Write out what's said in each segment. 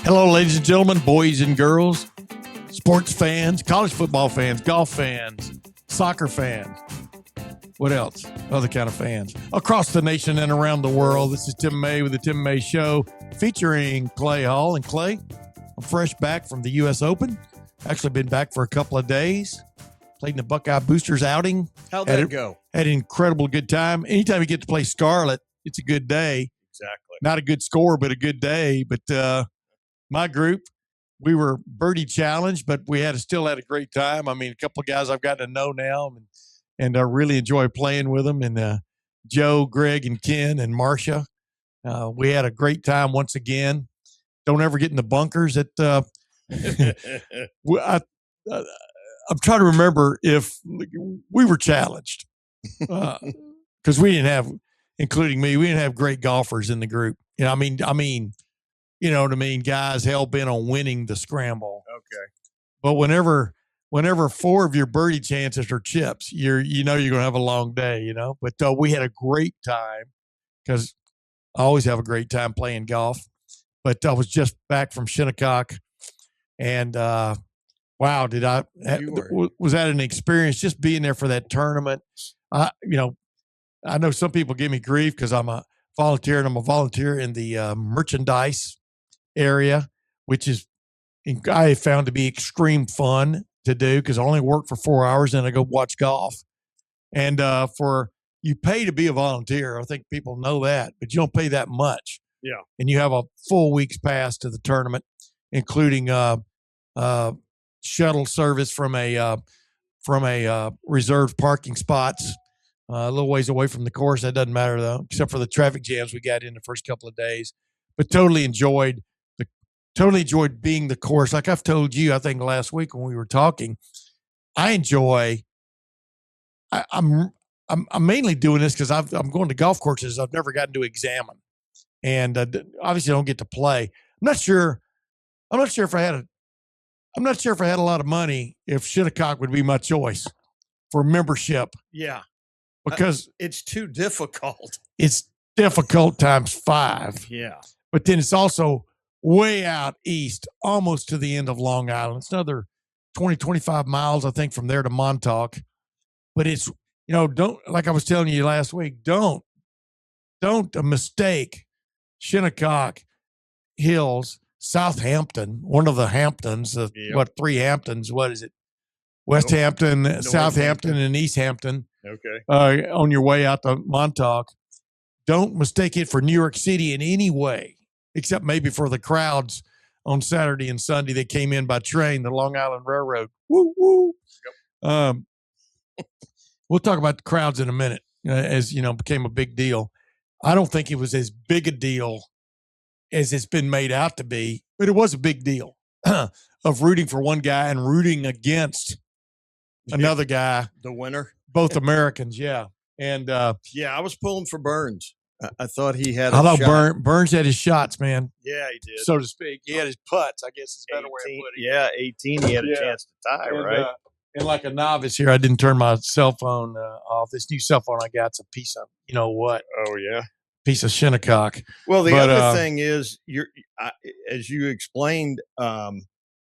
Hello, ladies and gentlemen, boys and girls, sports fans, college football fans, golf fans, soccer fans. What else? Other kind of fans across the nation and around the world. This is Tim May with the Tim May Show, featuring Clay Hall. And Clay, I'm fresh back from the U.S. Open. Actually been back for a couple of days. Played in the Buckeye Boosters outing. How'd that go? Had an incredible good time. Anytime you get to play Scarlet, it's a good day. Exactly. Not a good score, but a good day. But my group, we were birdie challenged, but we still had a great time. I mean, a couple of guys I've gotten to know now, and I really enjoy playing with them. And Joe, Greg, and Ken, and Marcia, we had a great time once again. Don't ever get in the bunkers. I'm trying to remember if we were challenged because we didn't have, including me, we didn't have great golfers in the group. You know, I mean, you know what I mean? Guys hell bent on winning the scramble. Okay. But whenever 4 of your birdie chances are chips, you're going to have a long day, you know. But we had a great time because I always have a great time playing golf. But I was just back from Shinnecock, and wow, was that an experience just being there for that tournament? I know some people give me grief because I'm a volunteer, and I'm a volunteer in the merchandise area, which is I found to be extreme fun to do because I only work for 4 hours and I go watch golf. And you pay to be a volunteer. I think people know that, but you don't pay that much. Yeah. And you have a full week's pass to the tournament, including shuttle service from a reserved parking spots a little ways away from the course. That doesn't matter though, except for the traffic jams we got in the first couple of days. But totally enjoyed being the course. Like I've told you, I think last week when we were talking, I'm mainly doing this because I'm going to golf courses I've never gotten to examine, and obviously I don't get to play. I'm not sure if I had a lot of money, if Shinnecock would be my choice for membership. Yeah, because it's too difficult. It's difficult times 5. Yeah, but then it's also way out east, almost to the end of Long Island. It's another 20, 25 miles, I think, from there to Montauk. But it's, don't, like I was telling you last week, don't mistake Shinnecock Hills, Southampton, one of the Hamptons, 3 Hamptons, what is it? West Hampton, Southampton, and East Hampton. Okay. On your way out to Montauk. Don't mistake it for New York City in any way, except maybe for the crowds on Saturday and Sunday that came in by train, the Long Island Railroad. Woo, woo. Yep. We'll talk about the crowds in a minute, as, became a big deal. I don't think it was as big a deal as it's been made out to be, but it was a big deal of rooting for one guy and rooting against another guy. The winner. Both Americans, yeah. And I was pulling for Burns. I thought he had I thought Burns had his shots, man. Yeah, he did. So to speak. He had his putts, I guess is a better way of putting it. Yeah, 18, he had a chance to tie, right? And like a novice here, I didn't turn my cell phone off. This new cell phone I got's a piece of, you know what? Oh, yeah. Piece of Shinnecock. Well, the other thing is, as you explained,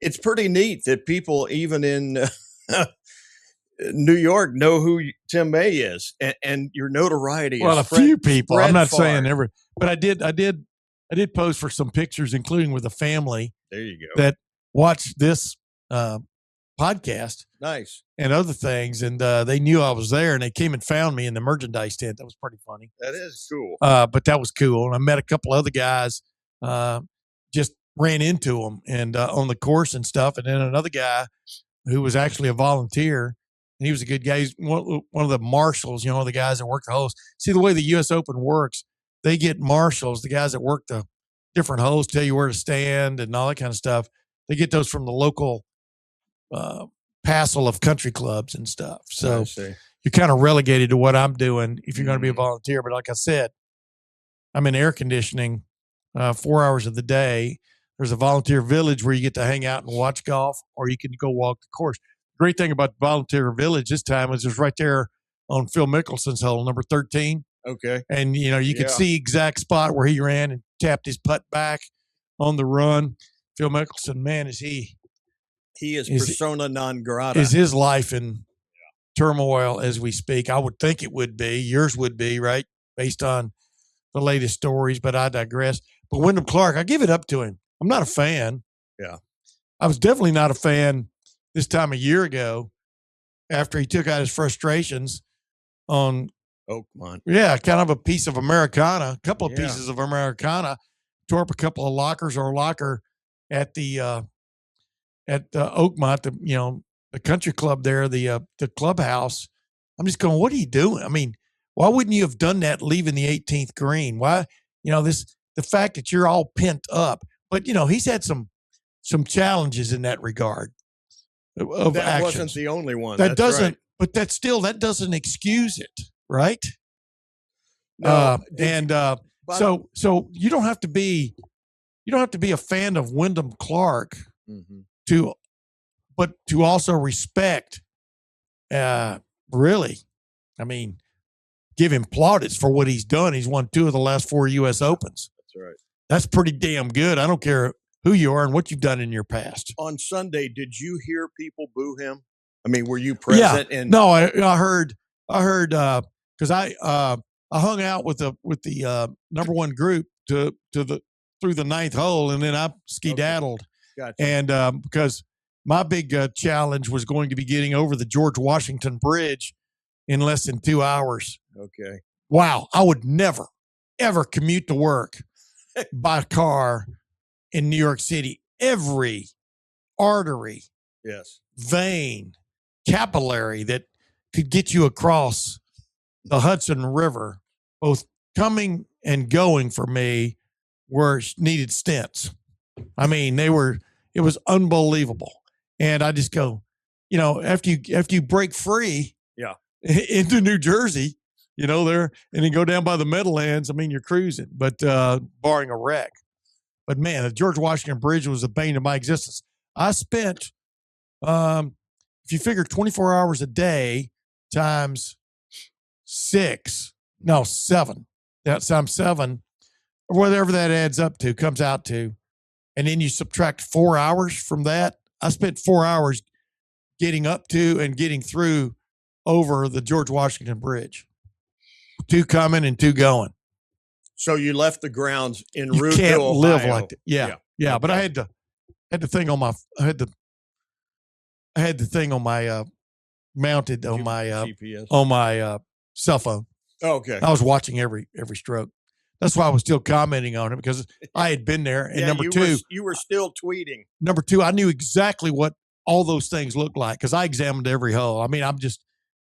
it's pretty neat that people even in New York know who Tim May is, and your notoriety. Well, a few people. I'm not saying every, but I did post for some pictures, including with a family. There you go. That watched this podcast. Nice. And other things, and they knew I was there, and they came and found me in the merchandise tent. That was pretty funny. That is cool. But that was cool. And I met a couple other guys. Just ran into them and on the course and stuff, and then another guy who was actually a volunteer. And he was a good guy. He's one of the marshals, the guys that work the holes. See, the way the U.S. Open works, they get marshals, the guys that work the different holes, tell you where to stand and all that kind of stuff. They get those from the local passel of country clubs and stuff. So you're kind of relegated to what I'm doing if you're going to be a volunteer. But like I said, I'm in air conditioning 4 hours of the day. There's a volunteer village where you get to hang out and watch golf, or you can go walk the course. Great thing about Volunteer Village this time is it's right there on Phil Mickelson's hole, number 13. Okay. And, you could see exact spot where he ran and tapped his putt back on the run. Phil Mickelson, man, he is persona non grata. Is his life in turmoil as we speak? I would think it would be. Yours would be, right? Based on the latest stories, but I digress. But Wyndham Clark, I give it up to him. I'm not a fan. Yeah. I was definitely not a fan this time a year ago after he took out his frustrations on Oakmont. Yeah, kind of a piece of Americana, a couple of pieces of Americana, tore up a couple of lockers or a locker at the Oakmont, the country club there, the clubhouse. I'm just going, what are you doing? I mean, why wouldn't you have done that leaving the 18th green? Why, the fact that you're all pent up, but he's had some challenges in that regard. That actions. Wasn't the only one. That doesn't, but that doesn't excuse it, right? No, so you don't have to be a fan of Wyndham Clark to also respect. Really, I mean, give him plaudits for what he's done. He's won 2 of the last 4 U.S. Opens. That's right. That's pretty damn good. I don't care who you are and what you've done in your past. On Sunday, did you hear people boo him? I mean, were you present? Yeah. No, I heard because I hung out with the number one group through the 9th hole, and then I skedaddled. Okay. Gotcha. And because my big challenge was going to be getting over the George Washington Bridge in less than 2 hours. Okay. Wow, I would never ever commute to work by car in New York City. Every artery, vein, capillary that could get you across the Hudson River, both coming and going for me, needed stents. I mean, it was unbelievable. And I just go, after you break free into New Jersey, there, and then go down by the Meadowlands, I mean, you're cruising, but barring a wreck. But man, the George Washington Bridge was a bane of my existence. I spent, if you figure 24 hours a day times 7, that's times 7, or whatever that comes out to, and then you subtract 4 hours from that. I spent 4 hours getting up to and getting through over the George Washington Bridge. 2 coming and 2 going. So you left the grounds en you route can't to Ohio. Live like that. Yeah. Okay. But I had the thing on my thing on my mounted on my GPS. On my cell phone. Oh, okay. I was watching every stroke. That's why I was still commenting on it, because I had been there. And number 2, you were still tweeting. Number 2, I knew exactly what all those things looked like because I examined every hole. I mean,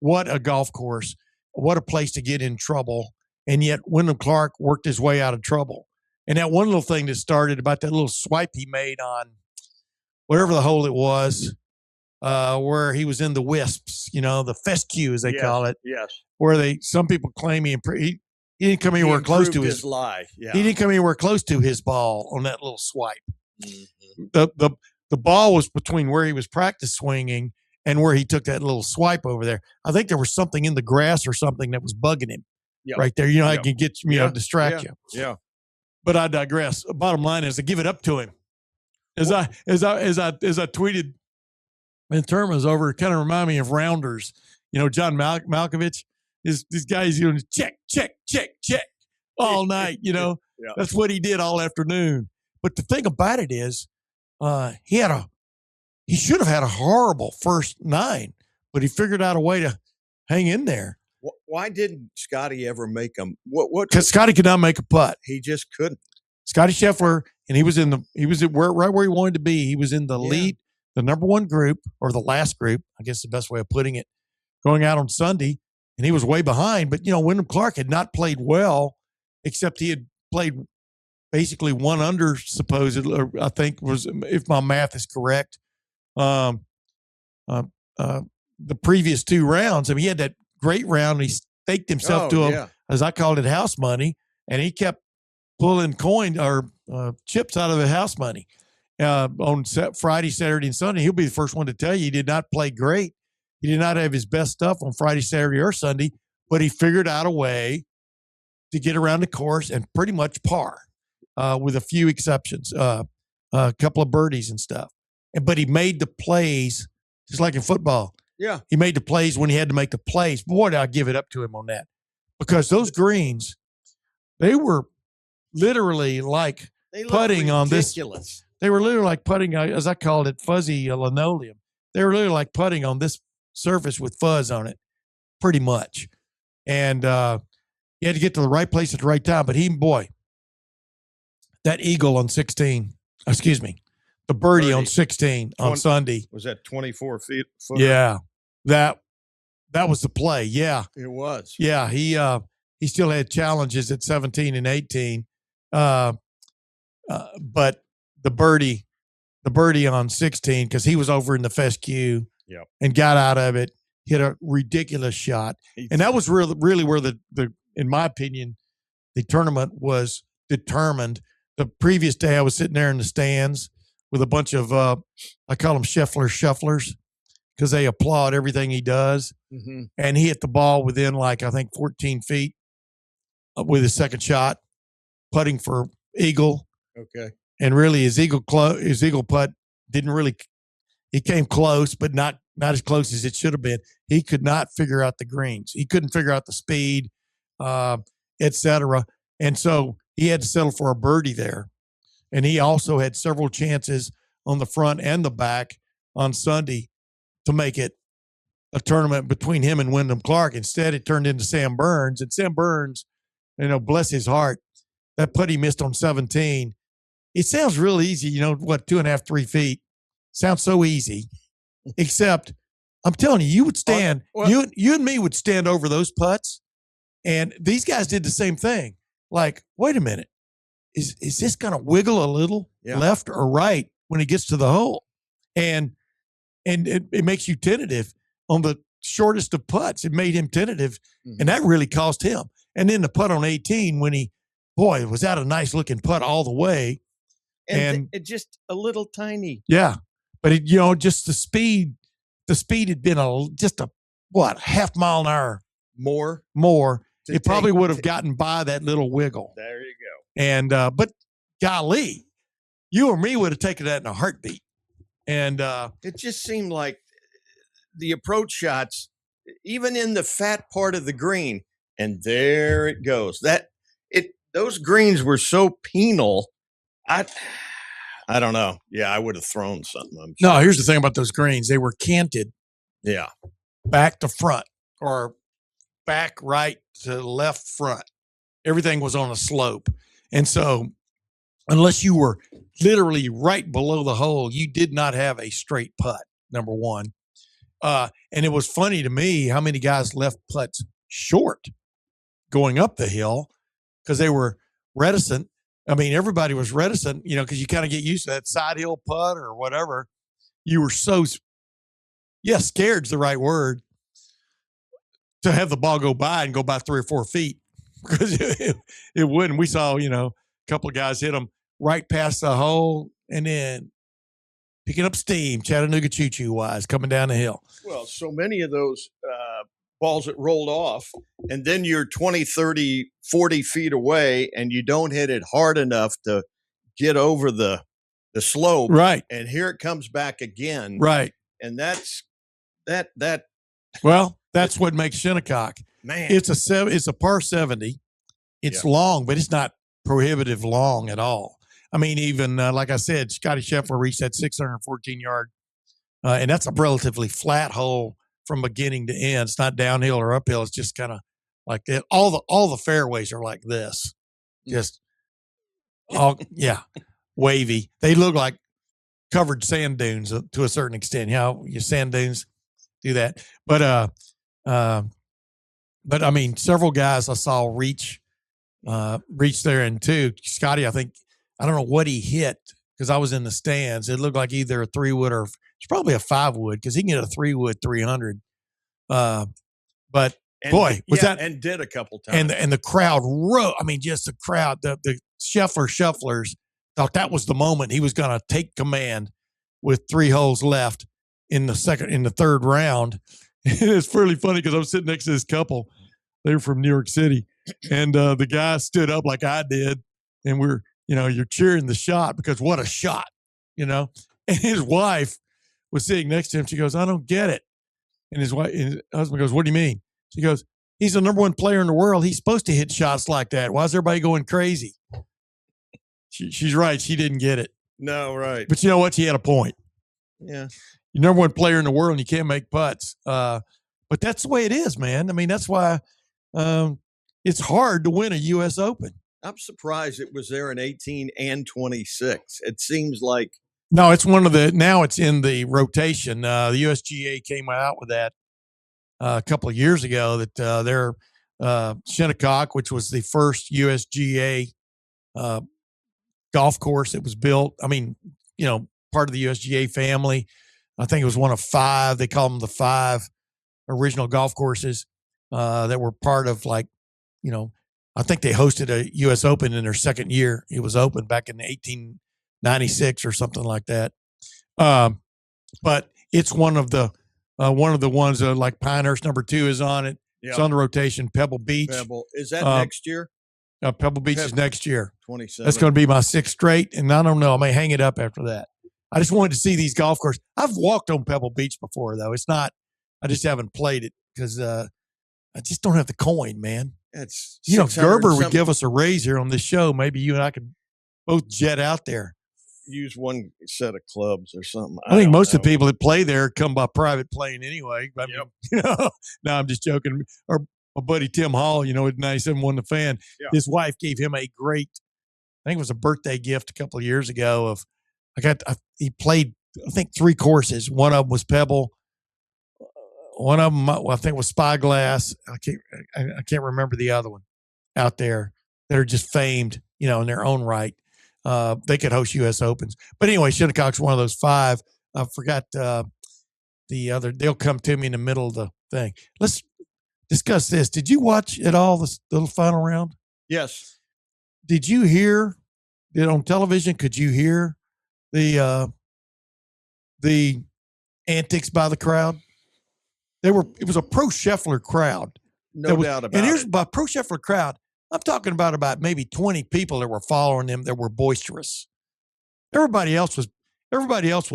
what a golf course, what a place to get in trouble. And yet Wyndham Clark worked his way out of trouble. And that one little thing that started about that little swipe he made on whatever the hole it was, where he was in the wisps, the fescue as they call it. Yes. Where some people claim he didn't come anywhere close to his lie. Yeah. He didn't come anywhere close to his ball on that little swipe. Mm-hmm. The ball was between where he was practice swinging and where he took that little swipe over there. I think there was something in the grass or something that was bugging him right there. I can get distract you. Yeah. But I digress. Bottom line is, I give it up to him. As I tweeted, and Terma's over, kind of remind me of Rounders. John Malkovich. These guys, check all night. That's what he did all afternoon. But the thing about it is, he should have had a horrible first 9, but he figured out a way to hang in there. Why didn't Scotty ever make him? Because Scotty could not make a putt. He just couldn't. Scotty Scheffler, and he was right where he wanted to be. He was in the lead, the number 1 group, or the last group, I guess the best way of putting it, going out on Sunday, and he was way behind. But Wyndham Clark had not played well, except he had played basically 1 under, supposedly, or I think was, if my math is correct, the previous 2 rounds. I mean, he had that great round, and he staked himself to as I called it, house money, and he kept pulling coin or chips out of the house money on Friday, Saturday, and Sunday. He'll be the first one to tell you he did not play great. He did not have his best stuff on Friday, Saturday, or Sunday, but he figured out a way to get around the course and pretty much par with a few exceptions. a couple of birdies and stuff. But he made the plays just like in football. Yeah. He made the plays when he had to make the plays. Boy, did I give it up to him on that. Because those greens, they were literally like putting on this. They were literally like putting, as I called it, fuzzy linoleum. They were literally like putting on this surface with fuzz on it, pretty much. And you had to get to the right place at the right time. But that eagle on 16, the birdie on 16 on Sunday. Was that 24 feet? Yeah, that was the play. Yeah, it was. Yeah, he still had challenges at 17 and 18, but the birdie on 16, because he was over in the fescue, and got out of it, hit a ridiculous shot, and that was really where the in my opinion, the tournament was determined. The previous day, I was sitting there in the stands with a bunch of, I call them shufflers, because they applaud everything he does. Mm-hmm. And he hit the ball within, like, I think 14 feet with his second shot, putting for eagle. Okay. And really, his eagle putt didn't really, he came close, but not as close as it should have been. He could not figure out the greens. He couldn't figure out the speed, et cetera. And so he had to settle for a birdie there. And he also had several chances on the front and the back on Sunday to make it a tournament between him and Wyndham Clark. Instead, it turned into Sam Burns. And Sam Burns, bless his heart, that putt he missed on 17, it sounds real easy, 2.5, 3 feet. Sounds so easy. Except, I'm telling you, you would stand, you and me would stand over those putts, and these guys did the same thing. Like, wait a minute, is this going to wiggle a little left or right when he gets to the hole? And it makes you tentative on the shortest of putts. It made him tentative, and that really cost him. And then the putt on 18, when was that a nice looking putt all the way. And it just a little tiny. Yeah. But just the speed had been just a half mile an hour more. It probably would have gotten by that little wiggle. There you go. And but golly, you or me would have taken that in a heartbeat. And it just seemed like the approach shots, even in the fat part of the green, and there it goes. Those greens were so penal. I don't know. Yeah, I would have thrown something. I'm sure. No, here's the thing about those greens. They were canted. Yeah. Back to front, or back right to left front. Everything was on a slope. And so unless you were literally right below the hole, you did not have a straight putt, number one. And it was funny to me how many guys left putts short going up the hill because they were reticent. I mean, everybody was reticent, because you kind of get used to that side hill putt or whatever. You were so, scared's the right word, to have the ball go by and go by 3 or 4 feet, because it wouldn't. We saw, a couple of guys hit them right past the hole and then picking up steam, Chattanooga choo-choo wise, coming down the hill. Well, so many of those balls that rolled off, and then you're 20, 30, 40 feet away, and you don't hit it hard enough to get over the slope. Right. And here it comes back again. Right. And that's that. Well, that's what makes Shinnecock. Man. It's a par 70. It's long, but it's not prohibitive long at all. I mean, even like I said, Scotty Scheffler reached that 614 yard, and that's a relatively flat hole from beginning to end. It's not downhill or uphill. It's just kind of like that. All the fairways are like this, just wavy. They look like covered sand dunes to a certain extent. Your sand dunes do that, but I mean, several guys I saw reach there, and too, Scotty, I think, I don't know what he hit because I was in the stands. It looked like either a 3-wood or it's probably a 5-wood because he can get a 3-wood 300. But and did a couple times. And the crowd just the crowd, the shufflers thought that was the moment he was going to take command with 3 holes left in the third round. It's really funny because I was sitting next to this couple. They were from New York City, and the guy stood up like I did, and you're cheering the shot because what a shot. you know. And his wife was sitting next to him. She goes, "I don't get it." And his husband goes, "What do you mean?" She goes, "He's the number one player in the world. He's supposed to hit shots like that. Why is everybody going crazy?" She's right. She didn't get it. No, right. But you know what? She had a point. Yeah. You're number one player in the world and you can't make putts. But that's the way it is, man. I mean, that's why it's hard to win a U.S. Open. I'm surprised it was there in 18 and 26. It seems like. No, it's now it's in the rotation. The USGA came out with that a couple of years ago that their Shinnecock, which was the first USGA golf course that was built. I mean, part of the USGA family. I think it was one of 5. They call them the 5 original golf courses that were part of, like, I think they hosted a U.S. Open in their second year. It was open back in 1896 or something like that. But it's one of the ones like Pinehurst number 2 is on it. Yep. It's on the rotation. Pebble Beach. Is that next year? Pebble Beach is next year. 27. That's going to be my 6th straight, and I don't know. I may hang it up after that. I just wanted to see these golf courses. I've walked on Pebble Beach before, though. It's not. I just haven't played it because I just don't have the coin, man. It's Gerber would give us a raise here on this show. Maybe you and I could both jet out there. Use one set of clubs or something. I think most of the people that play there come by private plane anyway. I mean, no, I'm just joking. Or my buddy Tim Hall, at 97 won the fan. Yeah. His wife gave him a great, I think it was a birthday gift a couple of years ago. He played, I think, 3 courses. One of them was Pebble. One of them, I think, was Spyglass. I can't remember the other one out there that are just famed, in their own right. They could host U.S. Opens. But anyway, Shinnecock's one of those 5. I forgot the other. They'll come to me in the middle of the thing. Let's discuss this. Did you watch at all this little final round? Yes. Did you hear it on television? Could you hear the antics by the crowd? It was a pro Scheffler crowd. No doubt about it. And here's by pro Scheffler crowd, I'm talking about maybe 20 people that were following him that were boisterous. Everybody else was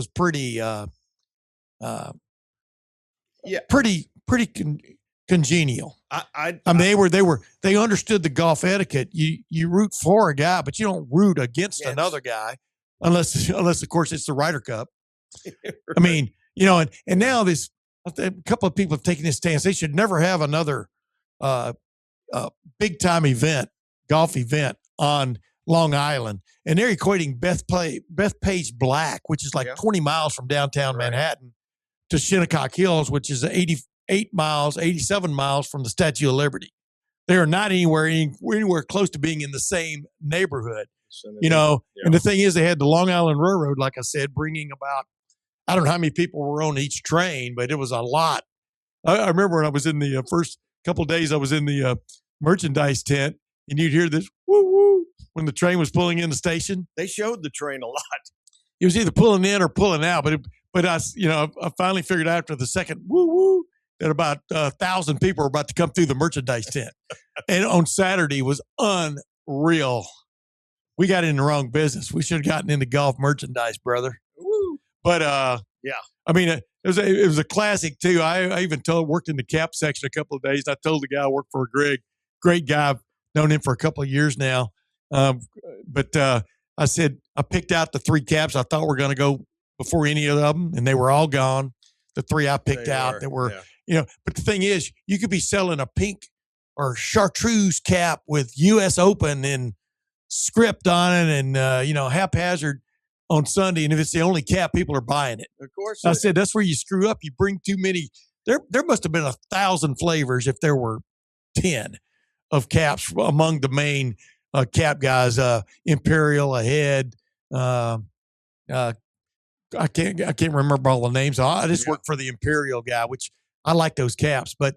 pretty pretty congenial. I mean, they understood the golf etiquette. You root for a guy, but you don't root against another guy unless of course it's the Ryder Cup. Right. I mean, and now this a couple of people have taken this stance. They should never have another big time golf event on Long Island. And they're equating Bethpage Black, which is like 20 miles from downtown Manhattan, to Shinnecock Hills, which is 87 miles from the Statue of Liberty. They are not anywhere close to being in the same neighborhood, And the thing is, they had the Long Island Railroad, like I said, bringing about, I don't know how many people were on each train, but it was a lot. I remember when I was in the first couple of days, I was in the merchandise tent, and you'd hear this woo woo when the train was pulling in the station. They showed the train a lot. It was either pulling in or pulling out, but I finally figured out after the second woo woo that about 1,000 people were about to come through the merchandise tent. And on Saturday was unreal. We got in the wrong business. We should have gotten into golf merchandise, brother. Woo. But I mean, it was a classic too. I even worked in the cap section a couple of days. I told the guy I worked for Greg, great guy. I've known him for a couple of years now. But I said I picked out the 3 caps I thought were going to go before any of them, and they were all gone. The 3 I picked out that were, But the thing is, you could be selling a pink or chartreuse cap with U.S. Open and script on it, and haphazard on Sunday, and if it's the only cap, people are buying it. Of course. I said that's where you screw up. You bring too many. There must have been 1,000 flavors if there were 10 of caps among the main cap guys. Imperial, Ahead. I can't remember all the names. I just worked for the Imperial guy, which I like those caps. But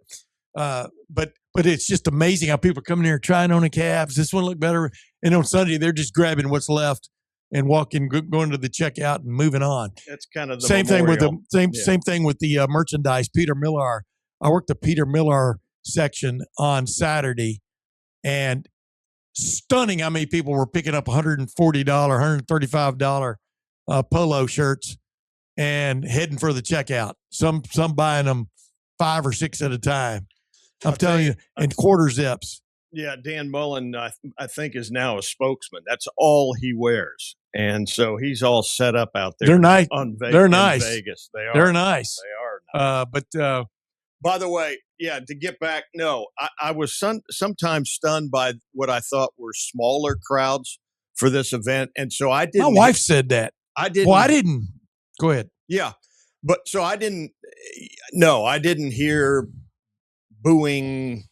it's just amazing how people are coming here trying on the caps. This one look better, and on Sunday they're just grabbing what's left and walking, going to the checkout and moving on. That's kind of the same thing with the merchandise. Peter Millar. I worked the Peter Millar section on Saturday, and stunning how many people were picking up $140, $135 polo shirts and heading for the checkout. Some buying them 5 or 6 at a time. I'm telling you, and quarter zips. Yeah, Dan Mullen, I think, is now a spokesman. That's all he wears, and so he's all set up out there. They're nice. They're nice. Vegas. They are. They're nice. They are nice. But by the way, yeah, to get back, no, I was sometimes stunned by what I thought were smaller crowds for this event, and so I didn't. My wife said that. I didn't. Well, I didn't. Go ahead. Yeah, but so I didn't. No, I didn't hear booing.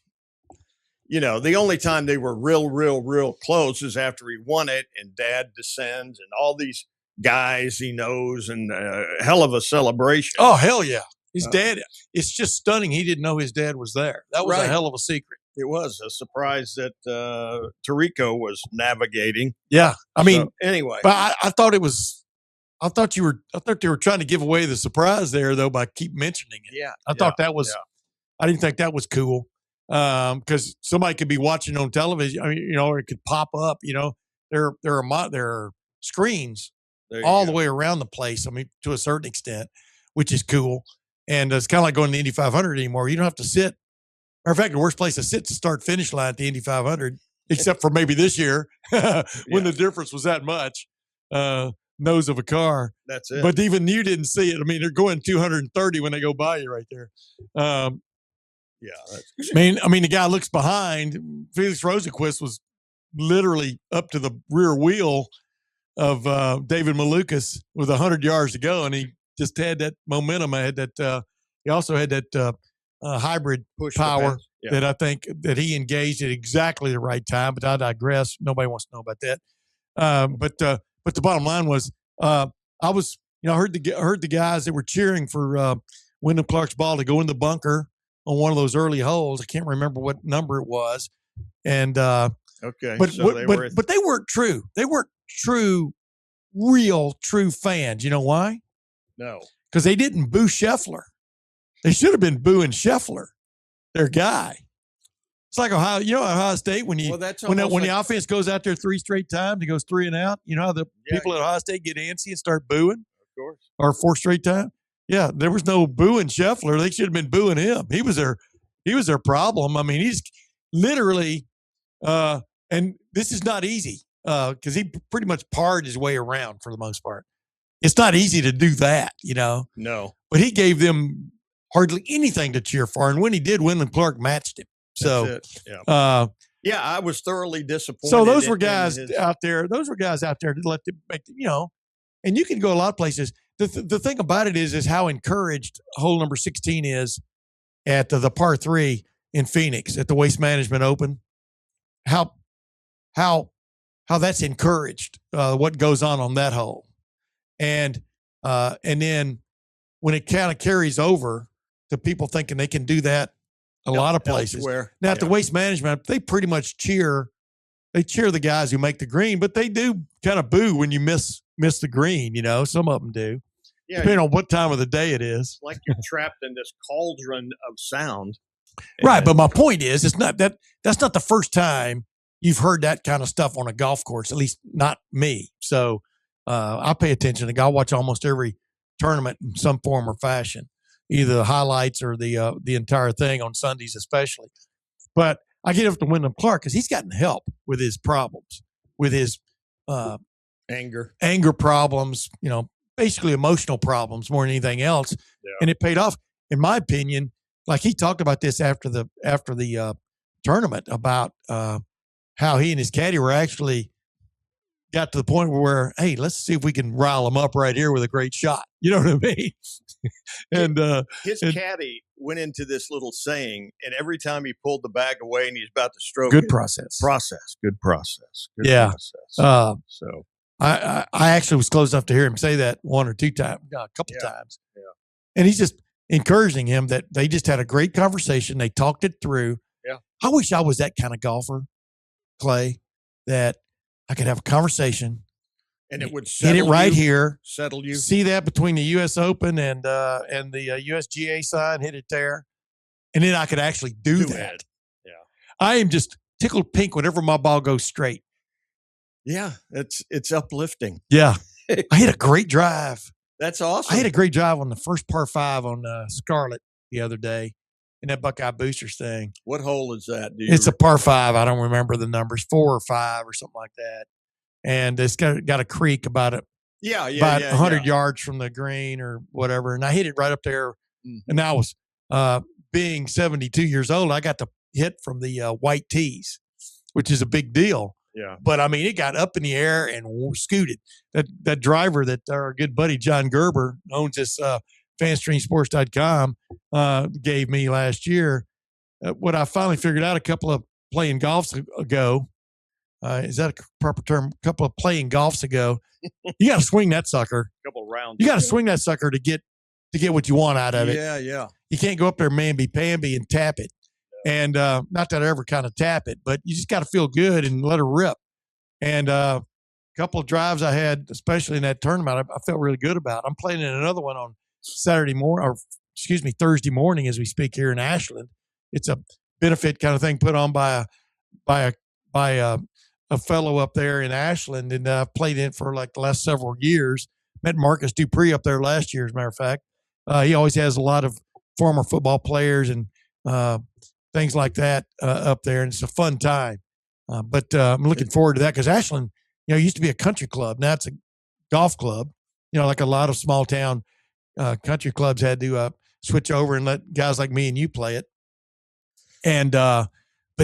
You know, the only time they were real close is after he won it and Dad descends and all these guys he knows and hell of a celebration. Oh, hell yeah. His dad, it's just stunning. He didn't know his dad was there. That was a hell of a secret. It was a surprise that Tirico was navigating. Yeah. I mean, so, anyway, but I thought it was, I thought they were trying to give away the surprise there though, by keep mentioning it. Yeah. I thought that was, I didn't think that was cool. Because somebody could be watching on television, I mean, you know, or it could pop up. You know, there are screens all the way around the place. I mean, to a certain extent, which is cool. And it's kind of like going to the Indy 500 anymore. You don't have to sit. Matter of fact, the worst place to sit to start finish line at the Indy 500, except for maybe this year when the difference was that much. Nose of a car. That's it. But even you didn't see it. I mean, they're going 230 when they go by you right there. Yeah. I mean, the guy looks behind. Felix Rosenquist was literally up to the rear wheel of David Malukas with 100 yards to go, and he just had that momentum. He also had that hybrid push power that I think that he engaged at exactly the right time. But I digress. Nobody wants to know about that. But the bottom line was, I was, you know, I heard the guys that were cheering for Wyndham Clark's ball to go in the bunker on one of those early holes. I can't remember what number it was. And okay, but so but they weren't true. They weren't true fans. You know why? No. Because they didn't boo Scheffler. They should have been booing Scheffler, their guy. It's like Ohio State when the offense goes out there 3 straight times, it goes 3 and out. You know how the people at Ohio State get antsy and start booing? Of course. Or 4 straight times? Yeah, there was no booing Scheffler. They should have been booing him. He was their problem. I mean, he's literally, and this is not easy because he pretty much parred his way around for the most part. It's not easy to do that, you know. No. But he gave them hardly anything to cheer for, and when he did, Wyndham Clark matched him. So, that's it. Yeah. I was thoroughly disappointed. So those were guys out there. Those were guys out there to let them make, you know. And you can go a lot of places. The thing about it is how encouraged hole number 16 is at the par 3 in Phoenix at the Waste Management Open. How that's encouraged, what goes on that hole. And then when it kind of carries over to people thinking they can do that a lot of places. Elsewhere. Now at the Waste Management, they pretty much cheer the guys who make the green, but they do kind of boo when you miss the green, you know. Some of them do. Yeah, depending on what time of the day it is. Like you're trapped in this cauldron of sound. Right, but my point is, it's not that's not the first time you've heard that kind of stuff on a golf course, at least not me. So I pay attention. I watch almost every tournament in some form or fashion, either the highlights or the entire thing on Sundays especially. But I get up to Wyndham Clark because he's gotten help with his problems, with his anger problems, you know, basically emotional problems more than anything else. Yeah. And it paid off, in my opinion. Like he talked about this after the tournament about how he and his caddy were actually got to the point where, hey, let's see if we can rile him up right here with a great shot. You know what I mean? And his caddy went into this little saying, and every time he pulled the bag away and he's about to stroke good it, process. Good process. So I actually was close enough to hear him say that one or two times, a couple times. Yeah. And he's just encouraging him that they just had a great conversation. They talked it through. Yeah. I wish I was that kind of golfer, Clay, that I could have a conversation and it would hit it right here, settle you. See that between the U.S. Open and the USGA sign, hit it there, and then I could actually do that. Yeah. I am just tickled pink whenever my ball goes straight. Yeah, it's uplifting. Yeah. I hit a great drive. That's awesome. I hit a great drive on the first par 5 on Scarlet the other day in that Buckeye Boosters thing. What hole is that? It's a par 5. I don't remember the numbers, 4 or 5 or something like that. And it's got a creek about 100 yards from the green or whatever. And I hit it right up there. Mm-hmm. And I was being 72 years old, I got to hit from the white tees, which is a big deal. Yeah. But, I mean, it got up in the air and scooted. That driver that our good buddy John Gerber owns this fanstreamsports.com gave me last year, what I finally figured out a couple of playing golfs ago, is that a proper term? A couple of playing golfs ago, you got to swing that sucker. A couple of rounds. You got to swing that sucker to get what you want out of it. Yeah, yeah. You can't go up there mamby-pamby and tap it. And not that I ever kind of tap it, but you just got to feel good and let her rip. And a couple of drives I had, especially in that tournament, I felt really good about. I'm playing in another one on Thursday morning as we speak here in Ashland. It's a benefit kind of thing put on by a fellow up there in Ashland, and I've played in for like the last several years. Met Marcus Dupree up there last year, as a matter of fact. He always has a lot of former football players and things like that up there, and it's a fun time. But I'm looking forward to that because Ashland, used to be a country club. Now it's a golf club. Like a lot of small town country clubs had to switch over and let guys like me and you play it. And but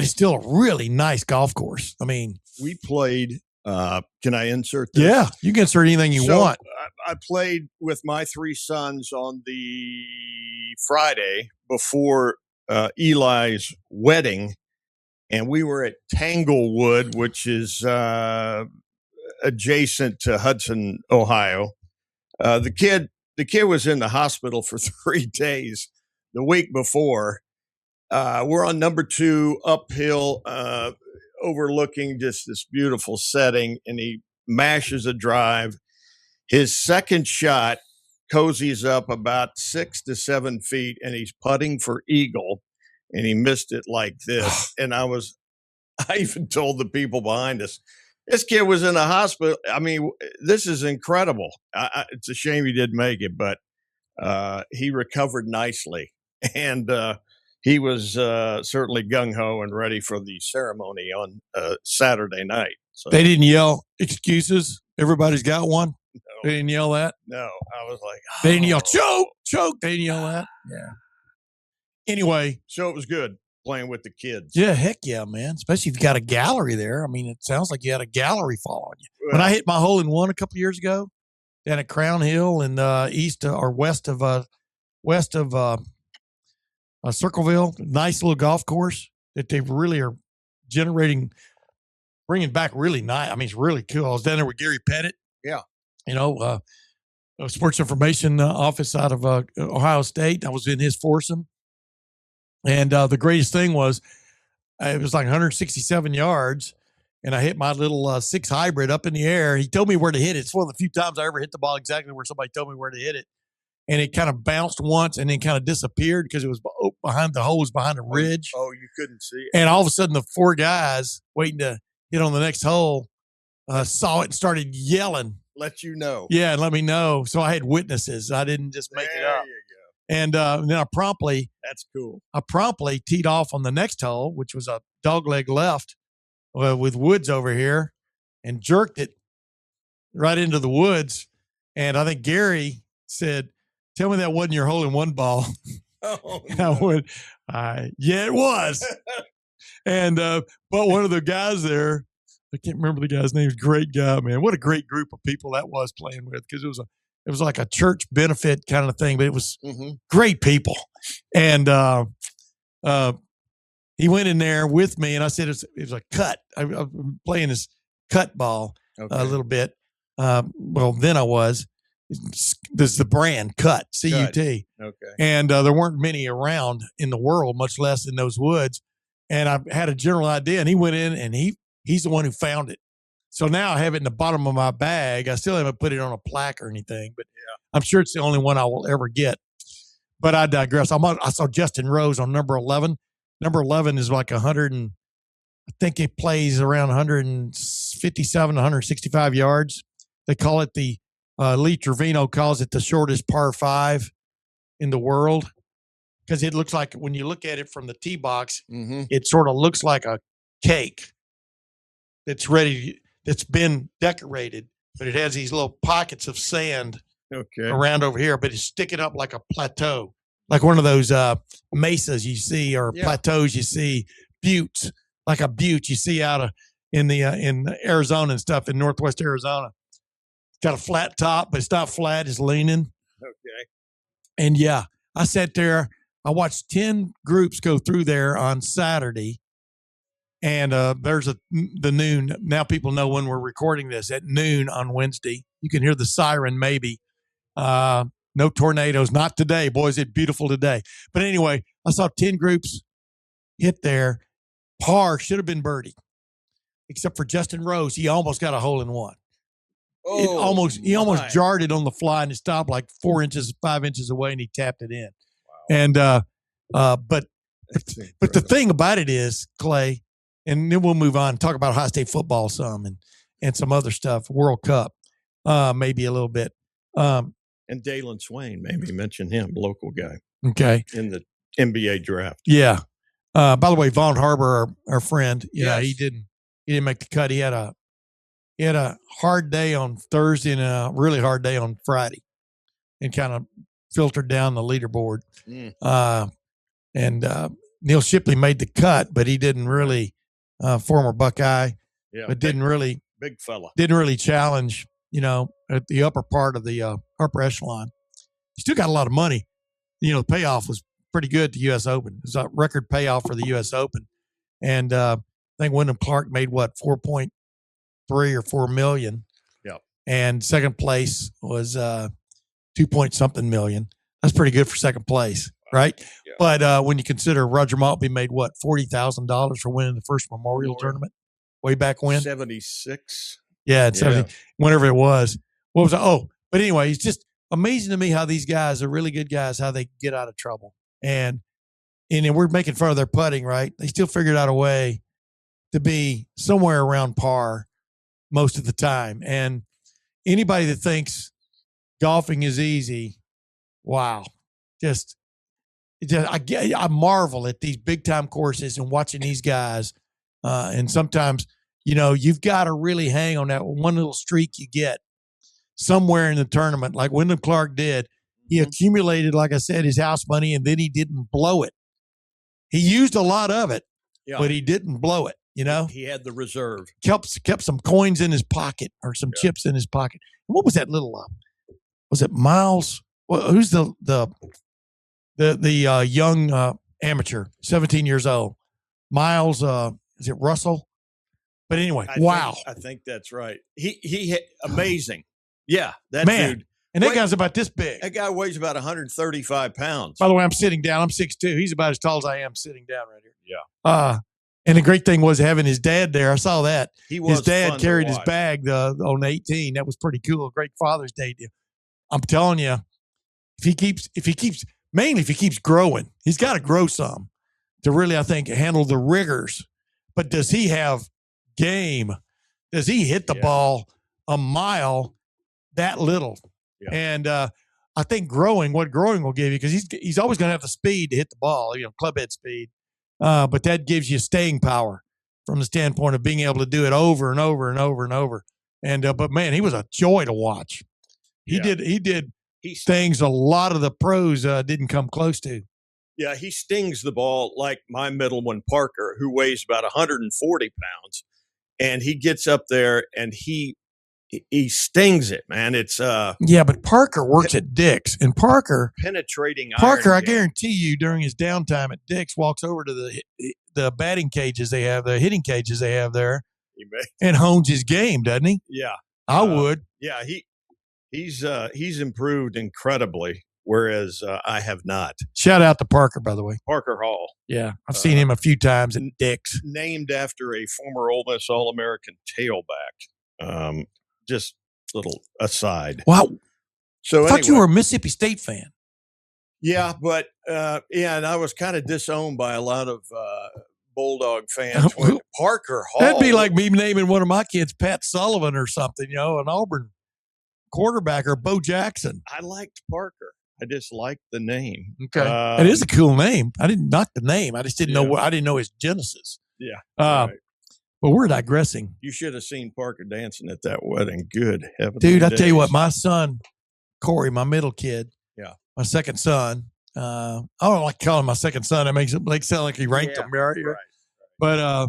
it's still a really nice golf course. I mean, we played. Can I insert this? Yeah, you can insert anything you want. I played with my 3 sons on the Friday before Eli's wedding, and we were at Tanglewood, which is adjacent to Hudson, Ohio. The kid was in the hospital for 3 days the week before. We're on number 2 uphill, overlooking just this beautiful setting, and he mashes a drive. His second shot cozies up about 6 to 7 feet, and he's putting for eagle, and he missed it like this. And I even told the people behind us, this kid was in the hospital. I mean, this is incredible. It's a shame he didn't make it, but he recovered nicely. And he was certainly gung-ho and ready for the ceremony on Saturday night. So they didn't yell excuses. Everybody's got one. No. They didn't yell that. No, I was like, they didn't yell choke. They didn't yell that. Yeah. Anyway, so it was good playing with the kids. Yeah, heck yeah, man. Especially if you got a gallery there. I mean, it sounds like you had a gallery fall on you. Well, when I hit my hole in one a couple of years ago down at Crown Hill in east or west of Circleville, nice little golf course that they really are bringing back really nice. I mean, it's really cool. I was down there with Gary Pettit. Yeah. Sports information office out of Ohio State. I was in his foursome. And the greatest thing was it was like 167 yards, and I hit my little 6 hybrid up in the air. He told me where to hit it. It's one of the few times I ever hit the ball exactly where somebody told me where to hit it. And it kind of bounced once and then kind of disappeared because it was behind the hole, was behind a ridge. Oh, you couldn't see it. And all of a sudden, the 4 guys waiting to hit on the next hole saw it and started yelling. Let you know. Yeah, and let me know. So I had witnesses. I didn't just make it up. There you go. And then that's cool. I promptly teed off on the next hole, which was a dogleg left with woods over here, and jerked it right into the woods. And I think Gary said, "Tell me that wasn't your hole in one ball." Oh, no. I went, yeah, it was. And but one of the guys there, I can't remember the guy's name. Great guy, man. What a great group of people that was playing with, because it was like a church benefit kind of thing, but it was great people. And he went in there with me, and I said it was a cut. I'm playing this cut ball a little bit. Well, then I was. This is the brand cut, C-U-T. Okay. And there weren't many around in the world, much less in those woods. And I had a general idea, and he went in, and he's the one who found it. So now I have it in the bottom of my bag. I still haven't put it on a plaque or anything, but I'm sure it's the only one I will ever get. But I digress. I saw Justin Rose on number 11. Number 11 is like 100 and I think it plays around 157, 165 yards. They call it the Lee Trevino calls it the shortest par 5 in the world because it looks like when you look at it from the tee box, it sort of looks like a cake that's ready, that's been decorated, but it has these little pockets of sand around over here, but it's sticking up like a plateau, like one of those mesas you see or plateaus you see, buttes, like a butte you see out of in Arizona and stuff, in northwest Arizona. It's got a flat top, but it's not flat, it's leaning. Okay. And yeah, I sat there, I watched 10 groups go through there on Saturday. And there's the noon. Now people know when we're recording this at noon on Wednesday. You can hear the siren maybe. No tornadoes, not today, boys. It's beautiful today. But anyway, I saw 10 groups hit there. Par should have been birdie, except for Justin Rose. He almost got a hole in one. He almost jarred it on the fly and it stopped like 4 inches, 5 inches away, and he tapped it in. Wow. And but the thing about it is, Clay, and then we'll move on and talk about Ohio State football some and some other stuff, World Cup, maybe a little bit. And Dalen Swain, maybe mention him, local guy. Okay. In the NBA draft. Yeah. By the way, Vaughn Harbor, our friend, he didn't make the cut. He had a hard day on Thursday and a really hard day on Friday, and kind of filtered down the leaderboard. And Neil Shipley made the cut, but he didn't really, former Buckeye, but didn't really challenge, at the upper part of the upper echelon. He still got a lot of money. The payoff was pretty good at the U.S. Open. It was a record payoff for the U.S. Open. And I think Wyndham Clark made 4.3 or 4 million. Yep. And second place was 2 point something million. That's pretty good for second place, right? Yeah. But when you consider Roger Maltby made $40,000 for winning the first Memorial tournament way back when? 76. Yeah, 70, whenever it was. What was it? Oh, but anyway, it's just amazing to me how these guys are really good guys, how they get out of trouble. And we're making fun of their putting, right? They still figured out a way to be somewhere around par most of the time. And anybody that thinks golfing is easy, wow. I marvel at these big time courses and watching these guys. And sometimes, you've got to really hang on that one little streak you get somewhere in the tournament, like Wyndham Clark did. He accumulated, like I said, his house money, and then he didn't blow it. He used a lot of it, but he didn't blow it. He had the reserve. Kept some coins in his pocket or some chips in his pocket. What was that little? Was it Miles? Well, who's the young amateur, 17 years old? Miles, is it Russell? But anyway, I think that's right. He amazing. Yeah, that dude. And that guy's about this big. That guy weighs about 135 pounds. By the way, I'm sitting down. I'm 6'2". He's about as tall as I am sitting down right here. Yeah. And the great thing was having his dad there. I saw that. His dad carried his bag on 18. That was pretty cool. Great Father's Day deal. I'm telling you, if he keeps growing, he's got to grow some to really, I think, handle the rigors. But does he have game? Does he hit the ball a mile that little? Yeah. And I think what growing will give you, because he's always going to have the speed to hit the ball, club head speed. But that gives you staying power from the standpoint of being able to do it over and over and over and over. And but man, he was a joy to watch. He did things a lot of the pros didn't come close to. Yeah, he stings the ball like my middle one, Parker, who weighs about 140 pounds, and he gets up there and he stings it, man. It's but Parker works at Dick's, and Parker penetrating. I guarantee you, during his downtime at Dick's, walks over to the batting cages they have, the hitting cages they have there, and hones his game, doesn't he? Yeah, I would. Yeah, he's improved incredibly, whereas I have not. Shout out to Parker, by the way. Parker Hall. Yeah, I've seen him a few times at Dick's. Named after a former Ole Miss All-American tailback. Just a little aside. Wow. So I thought you were a Mississippi State fan. Yeah, but and I was kind of disowned by a lot of Bulldog fans. Parker Hall. That'd be like me naming one of my kids Pat Sullivan or something, an Auburn quarterbacker, Bo Jackson. I liked Parker. I just liked the name. Okay. It is a cool name. I didn't knock the name. I just didn't know I didn't know his genesis. Yeah. Right. But we're digressing. You should have seen Parker dancing at that wedding. Good heavens. Dude, I tell you what, my son, Corey, my middle kid, my second son, I don't like calling my second son. It makes it sound like he ranked him. Right. But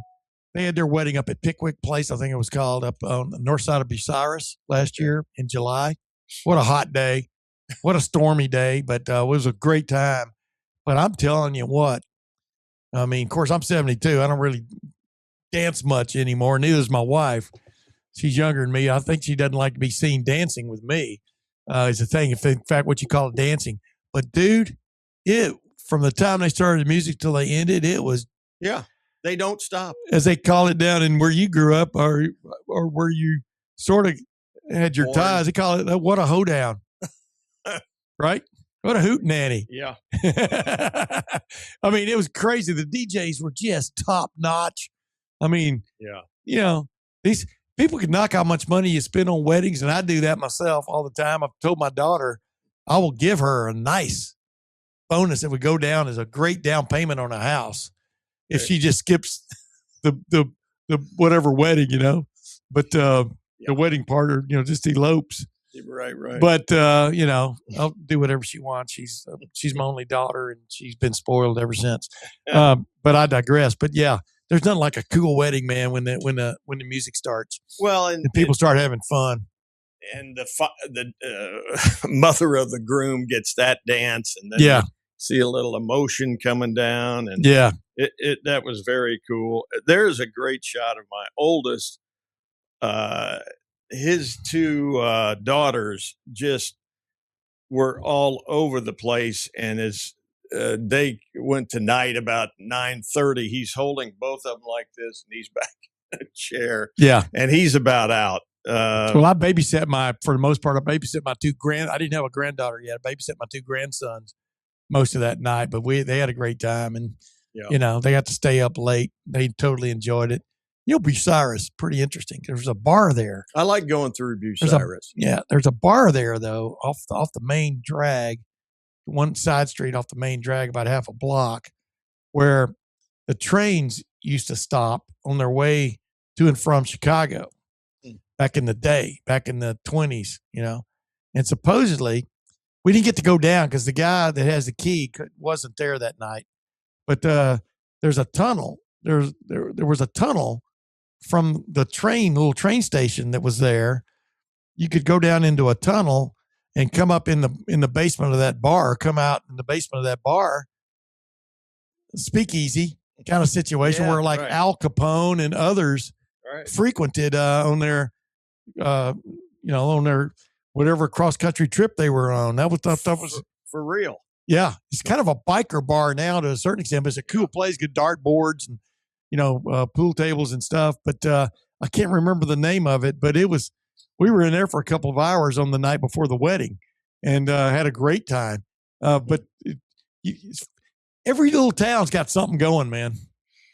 they had their wedding up at Pickwick Place, I think it was called, up on the north side of Bucyrus last year in July. What a hot day. What a stormy day, but it was a great time. But I'm telling you what, I mean, of course, I'm 72. I don't really dance much anymore. Neither is my wife. She's younger than me. I think she doesn't like to be seen dancing with me. Is the thing, if in fact what you call it dancing. But dude, from the time they started the music till they ended, it was they don't stop, as they call it down in where you grew up, or where you sort of had your ties. They call it what a hoedown. Right? What a hootenanny. Yeah. I mean, it was crazy. The DJs were just top notch. I mean, you know, these people could knock how much money you spend on weddings, and I do that myself all the time. I've told my daughter I will give her a nice bonus that would go down as a great down payment on a house if she just skips the whatever wedding, you know. But the wedding part, or just elopes. Right. But you know, I'll do whatever she wants. She's my only daughter, and she's been spoiled ever since. But I digress. But yeah, there's nothing like a cool wedding, man. When the music starts, well, and people start having fun, and the mother of the groom gets that dance, and then you see a little emotion coming down, and that was very cool. There's a great shot of my oldest. His two daughters just were all over the place, and as they went to night about 9:30, he's holding both of them like this, and he's back in a chair. Yeah, and he's about out. Well, I babysat for the most part, I babysat my I didn't have a granddaughter yet. I babysat my two grandsons most of that night, but they had a great time, and you know, they got to stay up late. They totally enjoyed it. Bucyrus, pretty interesting. There's a bar there. I like going through Bucyrus. There's a bar there though, off the main drag, one side street off the main drag, about half a block, where the trains used to stop on their way to and from Chicago back in the day, back in the 20s, you know. And supposedly, we didn't get to go down because the guy that has the key wasn't there that night. But there's a tunnel. There was a tunnel from the little train station that was there. You could go down into a tunnel and come up in the basement of that bar, come out in the basement of that bar, speakeasy kind of situation where like Al Capone and others frequented on their, on their whatever cross country trip they were on. That was for real. Yeah. It's kind of a biker bar now to a certain extent, but it's a cool place, good dart boards and, pool tables and stuff, but I can't remember the name of it, but we were in there for a couple of hours on the night before the wedding and had a great time. But every little town's got something going, man.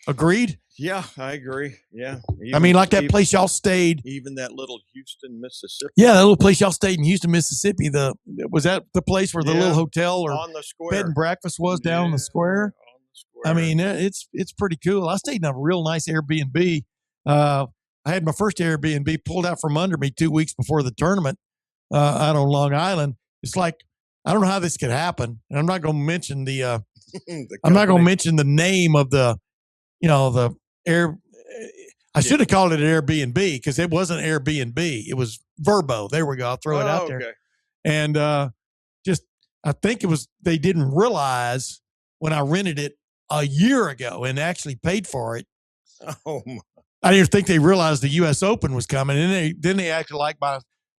Agreed? Yeah, I agree. Yeah. Like that place y'all stayed. Even that little Houston, Mississippi. Yeah, that little place y'all stayed in Houston, Mississippi. Was that the place where the little hotel or on the square bed and breakfast was down on the square? I mean, it's pretty cool. I stayed in a real nice Airbnb. I had my first Airbnb pulled out from under me 2 weeks before the tournament out on Long Island. It's like, I don't know how this could happen. And I'm not going to mention I'm not going to mention the name of the air. I should have called it an Airbnb because it wasn't Airbnb. It was Verbo. There we go. I'll throw it out there. And I think they didn't realize when I rented it a year ago and actually paid for it. Oh my. I didn't think they realized the U.S. Open was coming, and then they acted like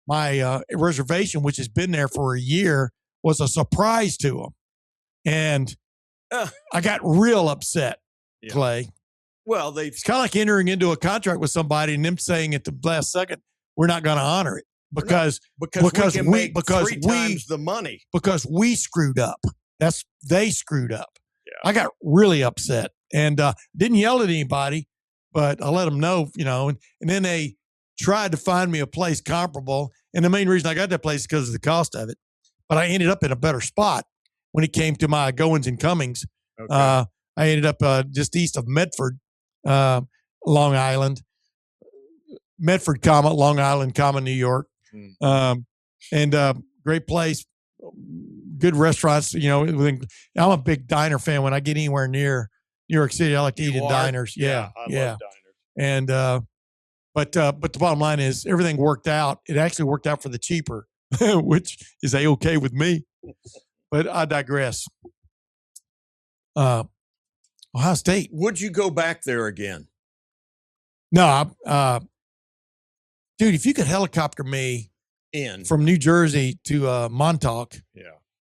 my reservation, which has been there for a year, was a surprise to them, and I got real upset, Clay. Well, it's kind of like entering into a contract with somebody and them saying at the last second, "We're not going to honor it because we times the money because we screwed up. They screwed up." I got really upset and didn't yell at anybody, but I let them know, and then they tried to find me a place comparable. And the main reason I got that place is because of the cost of it. But I ended up in a better spot when it came to my goings and comings. Okay. I ended up just east of Medford, Long Island. Medford, Long Island, New York. And great place, good restaurants. I'm a big diner fan. When I get anywhere near New York City, I like to eat in diners. I love diners. And but the bottom line is everything worked out. It actually worked out for the cheaper, which is okay with me. But I digress. Ohio State. Would you go back there again? No, dude, if you could helicopter me from New Jersey to Montauk,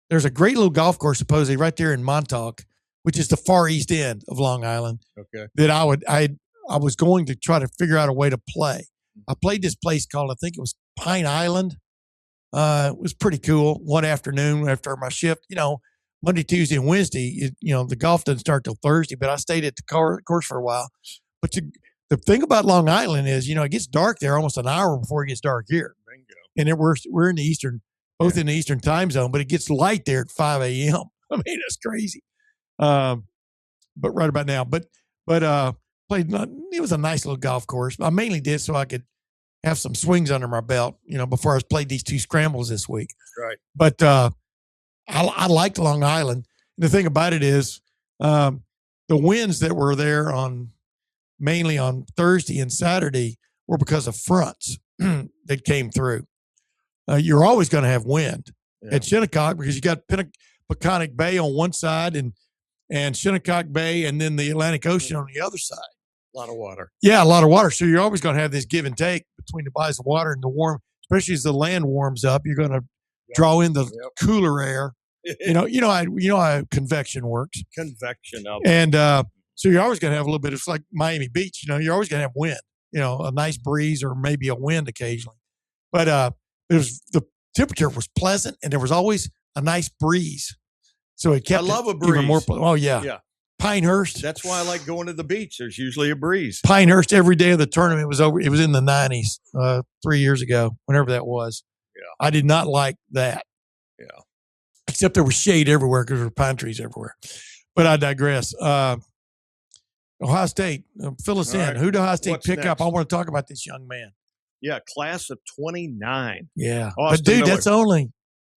there's a great little golf course supposedly right there in Montauk, which is the far east end of Long Island. Okay. That I was going to try to figure out a way to play. I played this place called, I think it was Pine Island. It was pretty cool. One afternoon after my shift, Monday, Tuesday, and Wednesday, the golf doesn't start till Thursday, but I stayed at the course for a while. But the thing about Long Island is, it gets dark there almost an hour before it gets dark here. Bingo. And we're in the Eastern, both in the Eastern time zone, but it gets light there at 5 a.m. I mean, that's crazy. But right about now, but played, it was a nice little golf course. I mainly did so I could have some swings under my belt, before I played these 2 scrambles this week. Right. But I liked Long Island. The thing about it is the winds that were there mainly on Thursday and Saturday were because of fronts that came through. You're always going to have wind at Shinnecock because you got Peconic Bay on one side and Shinnecock Bay and then the Atlantic Ocean on the other side. A lot of water. Yeah, a lot of water. So you're always going to have this give and take between the bodies of water and the warm, especially as the land warms up. You're going to draw in the cooler air. You know how convection works. Convection up. And so you're always going to have a little bit. It's like Miami Beach. You're always going to have wind. A nice breeze or maybe a wind occasionally. But the temperature was pleasant and there was always a nice breeze. So it kept. I love a breeze. Even more. Oh yeah. Pinehurst. That's why I like going to the beach. There's usually a breeze. Pinehurst, every day of the tournament was over. It was in the 90s, 3 years ago, whenever that was. Yeah. I did not like that. Yeah. Except there was shade everywhere because there were pine trees everywhere. But I digress. Ohio State, fill us in. Right. Who did Ohio State What's pick next? up? I want to talk about this young man. Yeah, class of 29. Yeah. Austin But, dude, Miller. that's only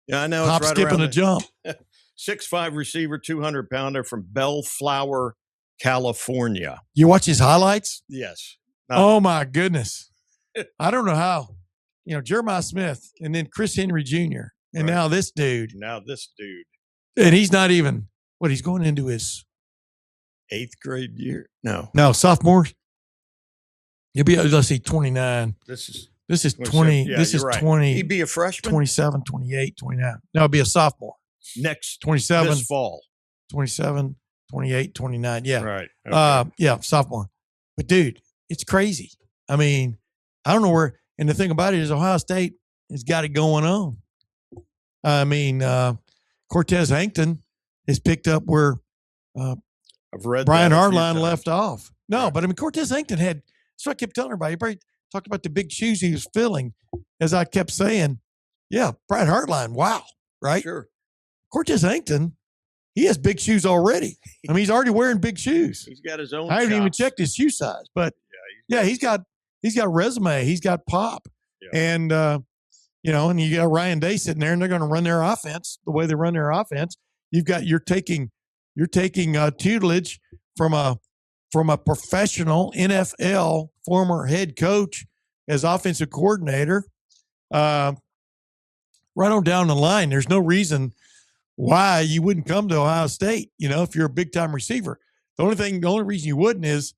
Yeah, I know. hop, it's right skip, around and a there. jump. 6'5" receiver, 200-pounder from Bellflower, California. You watch his highlights? Yes. Oh, my goodness. I don't know how. Jeremiah Smith and then Chris Henry Jr. And now this dude. And he's not even, he's going into his 8th grade year? No, sophomore. He'll be, let's see, 29. This is 20. Yeah, this is right. 20. He'd be a freshman 27, 28, 29. No, it'd be a sophomore. next 27, this fall. 27, 28, 29. Yeah. Right. Okay. Yeah, sophomore. But dude, it's crazy. I mean, I don't know where, and the thing about it is Ohio State has got it going on. I mean, Cortez Hankton has picked up where I've read Brian that a few Hardline times. left off. No, Right. but I mean, Cortez Hankton had, that's what I kept telling everybody. Everybody talked about the big shoes he was filling. As I kept saying, yeah, Brian Hardline, wow, right? Sure. Cortez Hankton, he has big shoes already. I mean, he's already wearing big shoes. He's got his own I haven't even chops. checked his shoe size, but he's got resume. He's got pop. Yeah. And, and you got Ryan Day sitting there and they're going to run their offense the way they run their offense. You're taking tutelage from a professional NFL former head coach as offensive coordinator. Right on down the line, there's no reason why you wouldn't come to Ohio State, if you're a big time receiver. The only reason you wouldn't is,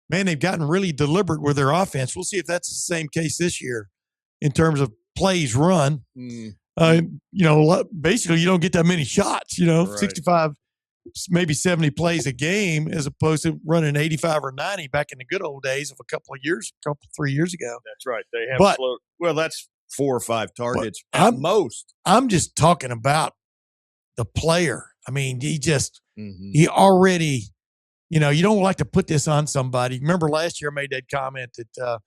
man, they've gotten really deliberate with their offense. We'll see if that's the same case this year in terms of plays run. Basically you don't get that many shots, Right. 65, maybe 70 plays a game as opposed to running 85 or 90 back in the good old days of 3 years ago. That's right. They have But- well, that's 4 or 5 targets at I'm- most. I'm just talking about the player. I mean, Mm-hmm. he already, you don't like to put this on somebody. Remember last year I made that comment that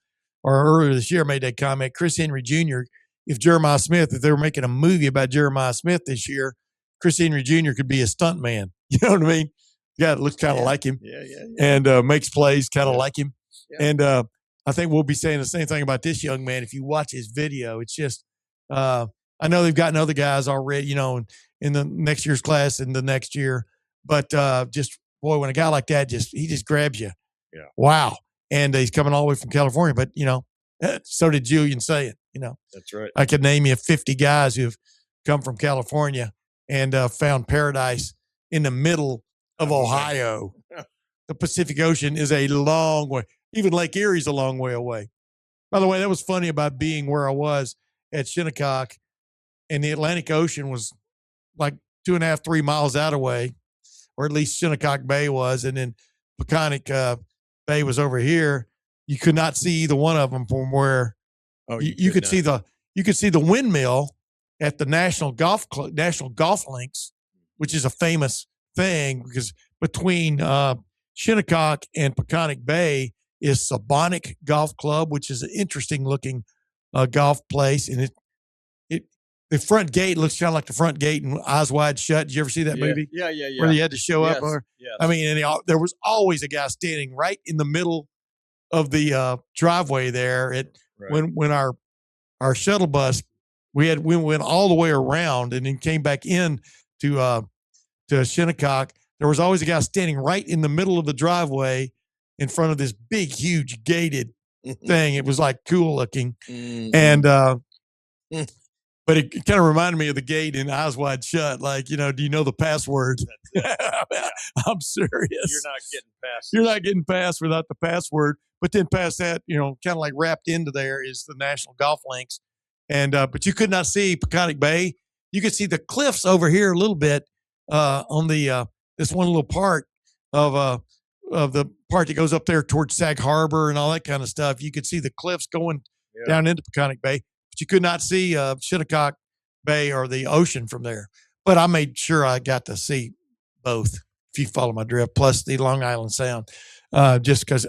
or earlier this year, made that comment. Chris Henry Jr., if they were making a movie about Jeremiah Smith this year, Chris Henry Jr. could be a stunt man. You know what I mean? Yeah, it looks kind of like him. Yeah. And makes plays kind of like him. Yeah. And I think we'll be saying the same thing about this young man. If you watch his video, it's just, I know they've gotten other guys already, in the next year's class and the next year, but just, boy, when a guy like that he just grabs you. Yeah. Wow. And he's coming all the way from California, but so did Julian Saying, That's right. I could name you 50 guys who've come from California and found paradise in the middle of Ohio. The Pacific Ocean is a long way. Even Lake Erie's a long way away. By the way, that was funny about being where I was at Shinnecock, and the Atlantic Ocean was like 2.5, 3 miles out away, or at least Shinnecock Bay was, and then Peconic Bay was over here. You could not see either one of them from where you could see the windmill at the National Golf Links, which is a famous thing because between Shinnecock and Peconic Bay is Sabonic Golf Club, which is an interesting looking golf place, and the front gate looks kind of like the front gate in Eyes Wide Shut. Did you ever see that movie? Yeah. Where you had to show up? Yes. I mean, and there was always a guy standing right in the middle of the driveway there when our shuttle bus, we went all the way around and then came back in to Shinnecock. There was always a guy standing right in the middle of the driveway in front of this big, huge gated thing. It was like cool looking. And, but it kind of reminded me of the gate in Eyes Wide Shut. Like, do you know the password? I'm serious. You're not getting past without the password. But then past that, kind of like wrapped into there is the National Golf Links. And, but you could not see Peconic Bay. You could see the cliffs over here a little bit on the, this one little part of the part that goes up there towards Sag Harbor and all that kind of stuff. You could see the cliffs going down into Peconic Bay, but you could not see Shinnecock Bay or the ocean from there. But I made sure I got to see both, if you follow my drift, plus the Long Island Sound, just because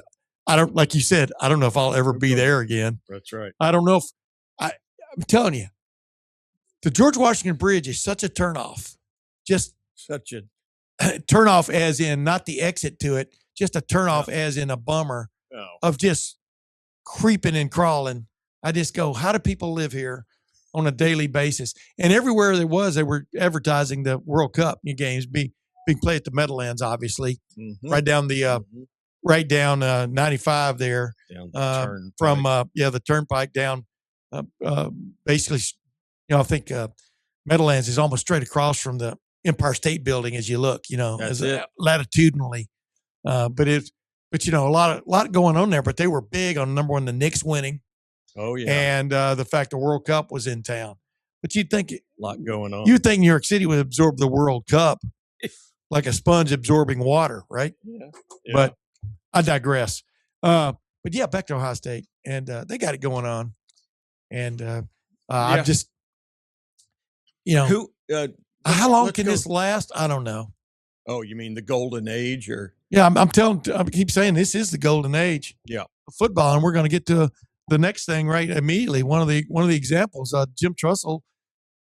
like you said, I don't know if I'll ever be there again. That's right. I don't know if I'm telling you, the George Washington Bridge is such a turnoff. Just such a turnoff as in not the exit to it, just a turnoff as in a bummer of just creeping and crawling. I just go, how do people live here on a daily basis? And everywhere they were advertising the World Cup games being played at the Meadowlands, obviously, right down the right down 95 there, from the turnpike down. Basically, I think Meadowlands is almost straight across from the Empire State Building as you look, That's it. Latitudinally. But a lot going on there. But they were big on number one, the Knicks winning. Oh yeah, and the fact the World Cup was in town. But you'd think a lot going on. You'd think New York City would absorb the World Cup like a sponge absorbing water, right? Yeah. But I digress. But yeah, back to Ohio State, and they got it going on. And I just, how long can this last? I don't know. Oh, you mean the golden age, or? Yeah, I keep saying this is the golden age. Yeah, of football, and we're going to get to the next thing right immediately. One of the examples, Jim Trussell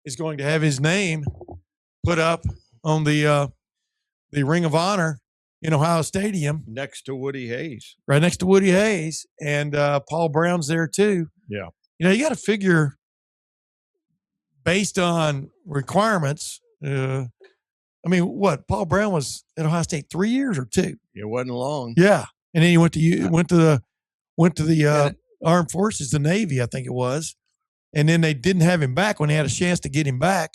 is going to have his name put up on the Ring of Honor in Ohio Stadium, next to Woody Hayes, right next to Woody Hayes, and Paul Brown's there too. Yeah, you got to figure based on requirements. I mean, what Paul Brown was at Ohio State 3 years or 2? It wasn't long. Yeah, and then he went to the Armed Forces, the Navy, I think it was, and then they didn't have him back when they had a chance to get him back.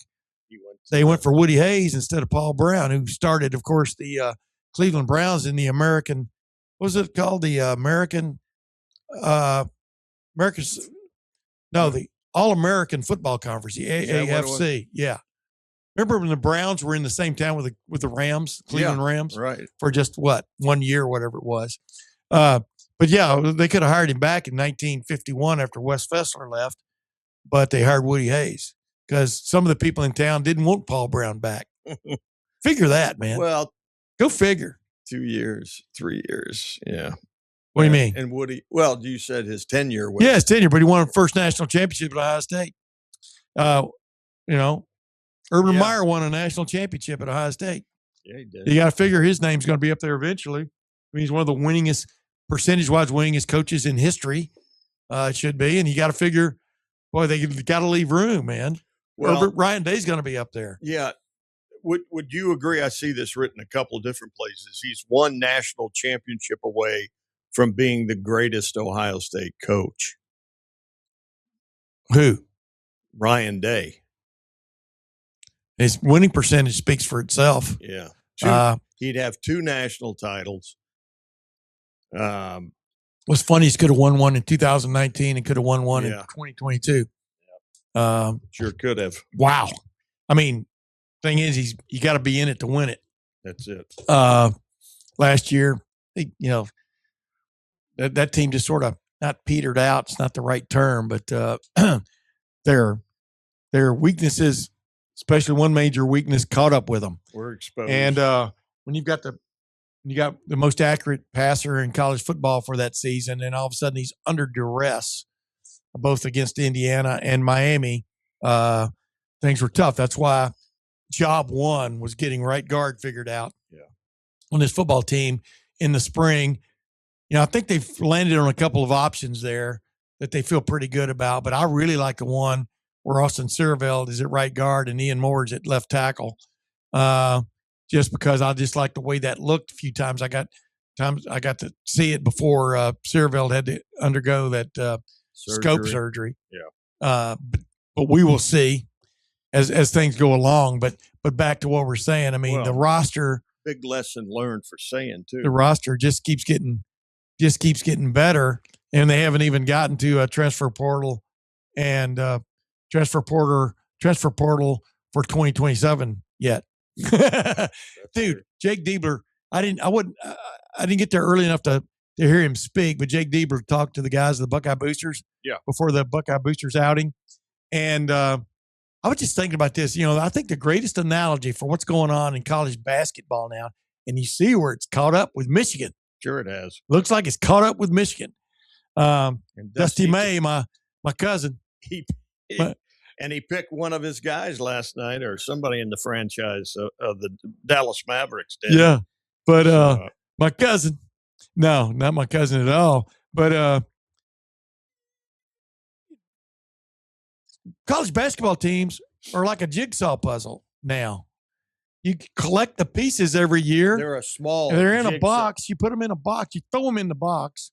They went for Woody Hayes instead of Paul Brown, who started, of course, the Cleveland Browns in the American. What was it called? The the All-American Football Conference, the AAFC. Yeah. Remember when the Browns were in the same town with the Rams, Cleveland Rams, right? For just 1 year, or whatever it was. But yeah, they could have hired him back in 1951 after Wes Fessler left, but they hired Woody Hayes because some of the people in town didn't want Paul Brown back. Figure that, man. Well, go figure. 2 years, 3 years. Yeah. What do you mean? And Woody, well, you said his tenure was. Yeah, his tenure, but he won the first national championship at Ohio State. Urban Meyer won a national championship at Ohio State. Yeah, he did. You got to figure his name's going to be up there eventually. I mean, he's one of the winningest, percentage-wise winningest coaches in history. It should be. And you got to figure, boy, they got to leave room, man. Well, Ryan Day's going to be up there. Yeah. Would you agree? I see this written a couple of different places. He's one national championship away from being the greatest Ohio State coach. Who? Ryan Day. His winning percentage speaks for itself. Yeah. He'd have 2 national titles. What's funny, he could have won one in 2019 and could have won one in 2022. Sure could have. Wow. I mean, thing is, you got to be in it to win it. That's it. Last year, that team just sort of not petered out. It's not the right term, but their weaknesses, especially one major weakness, caught up with them. We're exposed. And when you got the most accurate passer in college football for that season, and all of a sudden he's under duress, both against Indiana and Miami, things were tough. That's why job one was getting right guard figured out on this football team in the spring. I think they've landed on a couple of options there that they feel pretty good about, but I really like the one where Austin Searveld is at right guard and Ian Moore's at left tackle. Just because I just like the way that looked a few times. I got to see it before Searveld had to undergo that scope surgery. Yeah. But we will see as things go along. But back to what we're saying, I mean, the roster. Big lesson learned for saying too. The roster just keeps getting better, and they haven't even gotten to a transfer portal and transfer portal for 2027 yet. Dude, Jake Diebler, I didn't get there early enough to hear him speak, but Jake Diebler talked to the guys of the Buckeye Boosters before the Buckeye Boosters outing. And I was just thinking about this. I think the greatest analogy for what's going on in college basketball now, and you see where it's caught up with Michigan. Sure it has. Looks like it's caught up with Michigan. Dusty May, my cousin. And he picked one of his guys last night, or somebody in the franchise of the Dallas Mavericks did. Yeah, but my cousin, no, not my cousin at all. But college basketball teams are like a jigsaw puzzle now. You collect the pieces every year. They're in a box. You put them in a box. You throw them in the box.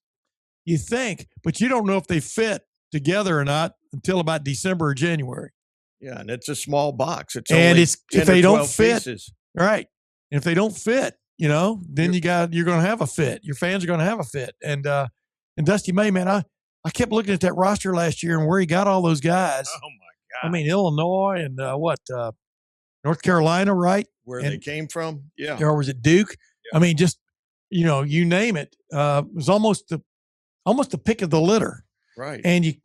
You think, but you don't know if they fit together or not until about December or January. Yeah, and it's a small box. If they don't fit, right? And if they don't fit, then you're going to have a fit. Your fans are going to have a fit. And Dusty May, man, I kept looking at that roster last year and where he got all those guys. Oh my God! I mean, Illinois and North Carolina, right? Where they came from, yeah. Or was it Duke? Yeah. I mean, just you name it. It was almost the pick of the litter, right? And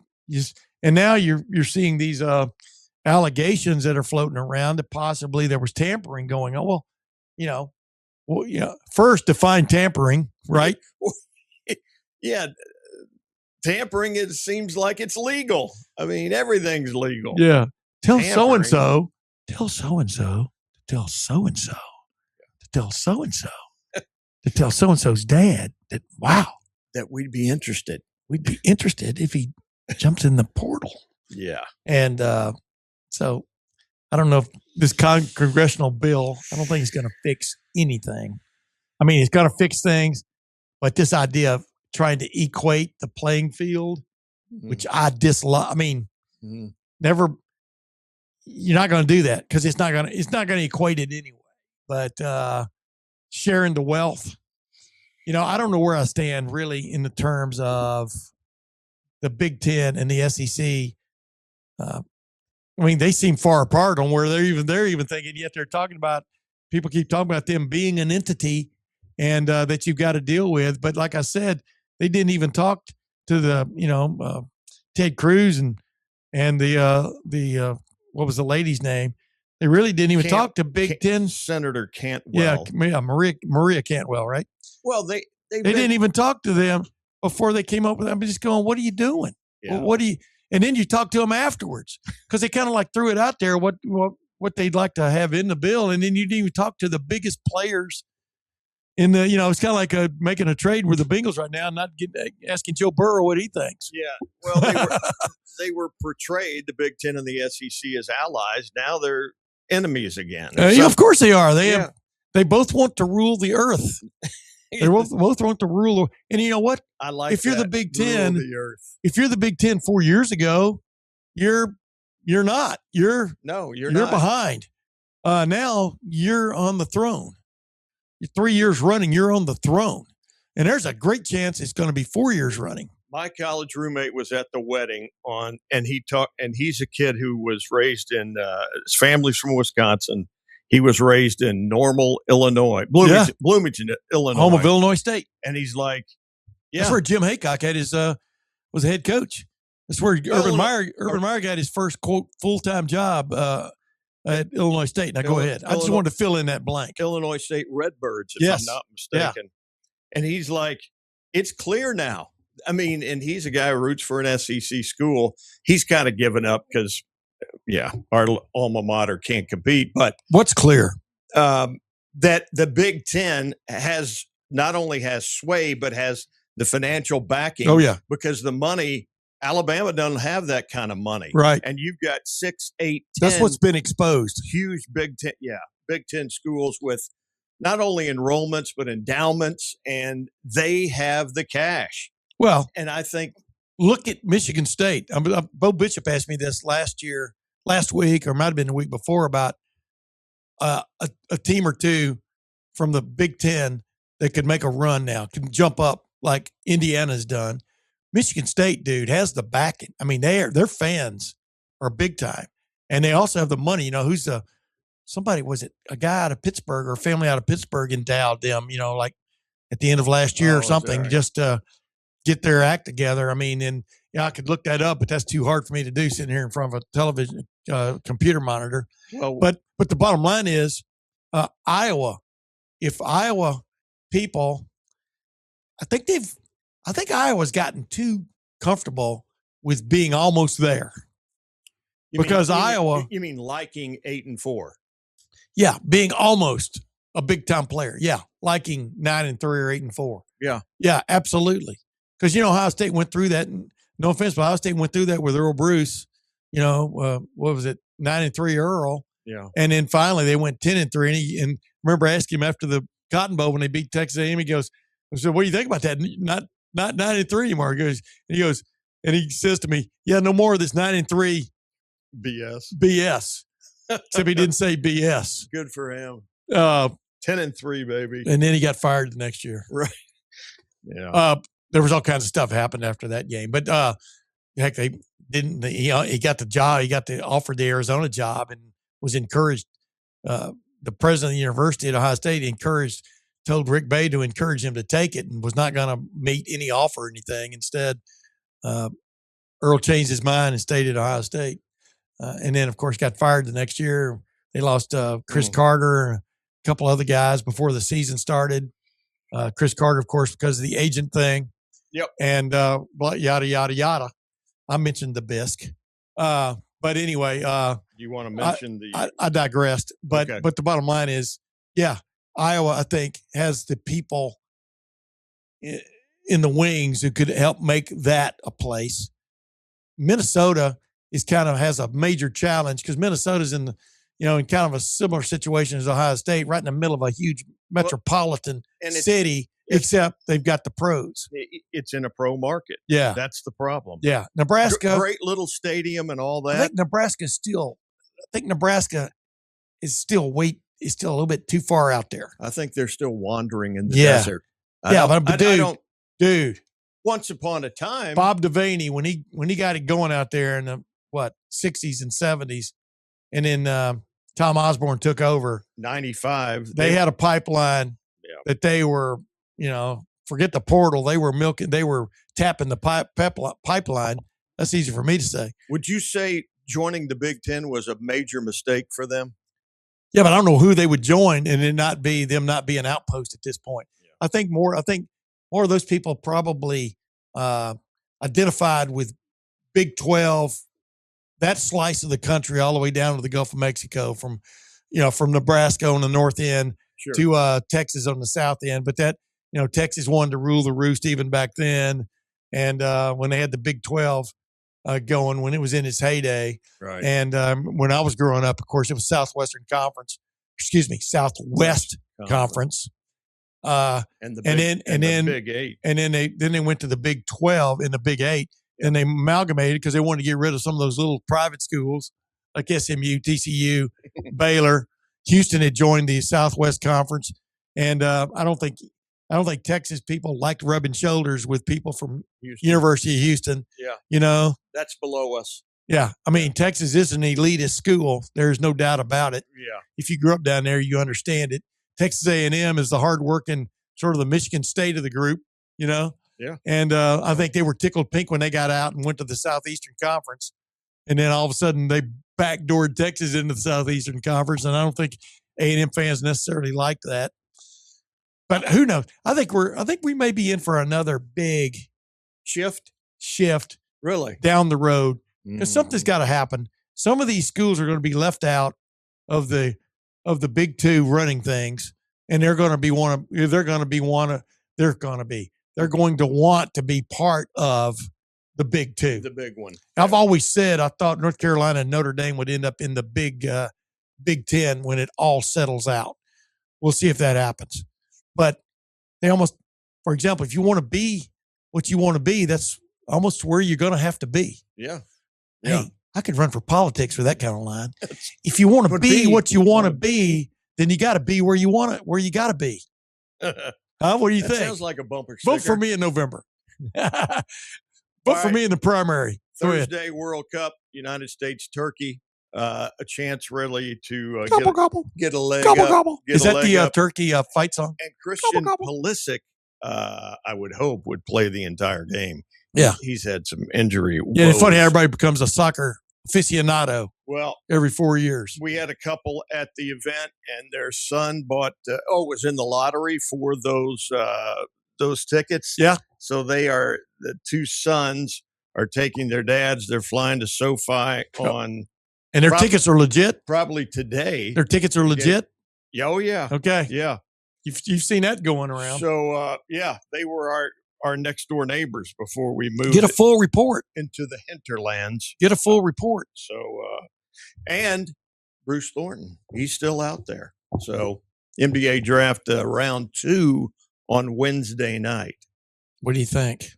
and now you're seeing these allegations that are floating around that possibly there was tampering going on. Well, first define tampering, right? Yeah, tampering. It seems like it's legal. I mean, everyth's legal. Yeah, tell so and so to tell so and so to tell so and so's dad that we'd be interested. We'd be interested if he jumps in the portal. Yeah. And so I don't know if this congressional bill, I don't think it's going to fix anything. I mean, it's going to fix things, but this idea of trying to equate the playing field, which I dislike. I mean, never, you're not going to do that because it's not going to equate it anyway. But sharing the wealth, I don't know where I stand really in the terms of the Big Ten and the SEC. I mean, they seem far apart on where they're even thinking. Yet they're talking about, people keep talking about them being an entity and that you've got to deal with. But like I said, they didn't even talk to the Ted Cruz and the what was the lady's name? They really didn't even talk to Big Ten Senator Cantwell. Yeah, Maria Cantwell, right? Well, they didn't even talk to them. before they came up with it. I'm just going, what are you doing? Yeah. What do you? And then you talk to them afterwards because they kind of like threw it out there what they'd like to have in the bill, and then you didn't even talk to the biggest players in the. It's kind of like making a trade with the Bengals right now, and not asking Joe Burrow what he thinks. Yeah, well, they were portrayed, the Big Ten and the SEC, as allies. Now they're enemies again. Of course they are. They both want to rule the earth. They both want to rule. And you know what? I like if you're that. the Big Ten, rule the earth. If you're the Big Ten 4 years ago, you're not. You're not. Behind. Now you're on the throne. 3 years running, you're on the throne. And there's a great chance it's going to be 4 years running. My college roommate was at the wedding and he's a kid who was raised in, his family's from Wisconsin. He was raised in Normal, Illinois, Bloomington, Illinois, home of Illinois State. And he's like, that's where Jim Haycock had his was a head coach. That's where Urban Meyer got his first quote full-time job at Illinois State. Now go ahead. I just wanted to fill in that blank. Illinois State Redbirds, if I'm not mistaken. Yeah. And he's like, it's clear now. I mean, and he's a guy who roots for an SEC school. He's kind of given up because, our alma mater can't compete. But what's clear? That the Big Ten not only has sway, but has the financial backing. Oh, yeah. Because the money, Alabama doesn't have that kind of money. Right. And you've got 6, 8, 10. That's what's been exposed. Huge Big Ten schools with not only enrollments, but endowments, and they have the cash. Well, and I think look at Michigan State. Bo Bishop asked me this last week, or might have been the week before, about a team or two from the Big Ten that could make a run now, can jump up like Indiana's done. Michigan State, dude, has the backing. I mean, their fans are big time, and they also have the money. Somebody, was it a guy out of Pittsburgh or a family out of Pittsburgh endowed them? Like at the end of last year or something, just to get their act together. I mean, and I could look that up, but that's too hard for me to do sitting here in front of a television computer monitor. Well, but the bottom line is Iowa. If Iowa people, I think Iowa's gotten too comfortable with being almost there. Iowa. You mean liking 8-4? Yeah, being almost a big time player. Yeah, liking 9-3 or 8-4. Yeah, yeah, absolutely. Because Ohio State went through that. No offense, but Ohio State went through that with Earl Bruce. What was it, 9-3 Earl? Yeah, and then finally they went 10-3. And remember asking him after the Cotton Bowl when they beat Texas A&M, he goes, "I said, what do you think about that? Not 9-3 anymore." He goes, and he says to me, "Yeah, no more of this 9-3 BS." Except he didn't say BS. Good for him. 10-3, baby. And then he got fired the next year. Right. Yeah. There was all kinds of stuff happened after that game, but heck, they didn't. He got the job. He got offered the Arizona job and was encouraged. The president of the University at Ohio State told Rick Bay to encourage him to take it, and was not going to meet any offer or anything. Instead, Earl changed his mind and stayed at Ohio State. And then, of course, got fired the next year. They lost Chris Carter and a couple other guys before the season started. Chris Carter, of course, because of the agent thing. Yep. And yada, yada, yada. I mentioned the bisque. But anyway. You want to mention I digressed. But the bottom line is, Iowa, I think, has the people in the wings who could help make that a place. Minnesota has a major challenge because Minnesota's in kind of a similar situation as Ohio State, right in the middle of a huge metropolitan city, except they've got the pros. It's in a pro market. Yeah. That's the problem. Yeah. Nebraska. Great little stadium and all that. I think Nebraska is still a little bit too far out there. I think they're still wandering in the desert. Dude. Once upon a time, Bob Devaney, when he got it going out there in the 60s and 70s, and then Tom Osborne took over 95. They had a pipeline that they were, forget the portal. They were tapping the pipeline. That's easy for me to say. Would you say joining the Big Ten was a major mistake for them? Yeah, but I don't know who they would join, and it not be an outpost at this point. Yeah. I think more of those people probably identified with Big 12, that slice of the country all the way down to the Gulf of Mexico, from Nebraska on the north end to Texas on the south end. But that, Texas wanted to rule the roost even back then. And when they had the Big 12 going, when it was in its heyday. Right. And when I was growing up, of course, it was Southwest Conference. And then Big 8. And then they went to the Big 12 in the Big 8. And they amalgamated because they wanted to get rid of some of those little private schools like SMU, TCU, Baylor. Houston had joined the Southwest Conference, and I don't think Texas people liked rubbing shoulders with people from University of Houston. Yeah, that's below us. Yeah, I mean, Texas is an elitist school. There's no doubt about it. Yeah, if you grew up down there, you understand it. Texas A&M is the hardworking, sort of the Michigan State of the group. Yeah. And I think they were tickled pink when they got out and went to the Southeastern Conference. And then all of a sudden they backdoored Texas into the Southeastern Conference. And I don't think A&M fans necessarily liked that. But who knows? I think we may be in for another big shift really down the road. Because something's got to happen. Some of these schools are going to be left out of the Big Two running things. And they're going to want to be part of the Big Two. The big one. I've always said I thought North Carolina and Notre Dame would end up in the Big Ten when it all settles out. We'll see if that happens. But for example, if you want to be what you want to be, that's almost where you're going to have to be. Yeah. Hey, I could run for politics for that kind of line. If you want to be what you want to be, then you got to be where you got to be. What do you think? Sounds like a bumper sticker. Vote for me in November. Vote for me in the primary. Thursday World Cup, United States, Turkey. A chance really to get a leg up. Is that the Turkey fight song? And Christian Pulisic, I would hope, would play the entire game. Yeah. He's had some injury. Yeah, it's funny how everybody becomes a soccer aficionado. Well, every 4 years. We had a couple at the event, and their son was in the lottery for those tickets. Yeah. So the two sons are taking their dads. They're flying to SoFi on. And their tickets are legit? Probably today. Their tickets are legit? Yeah. Oh, yeah. Okay. Yeah. You've seen that going around. So, they were our next door neighbors before we moved. Get a full report into the hinterlands. Get a full report. So, and Bruce Thornton, he's still out there. So, NBA draft round 2 on Wednesday night. What do you think?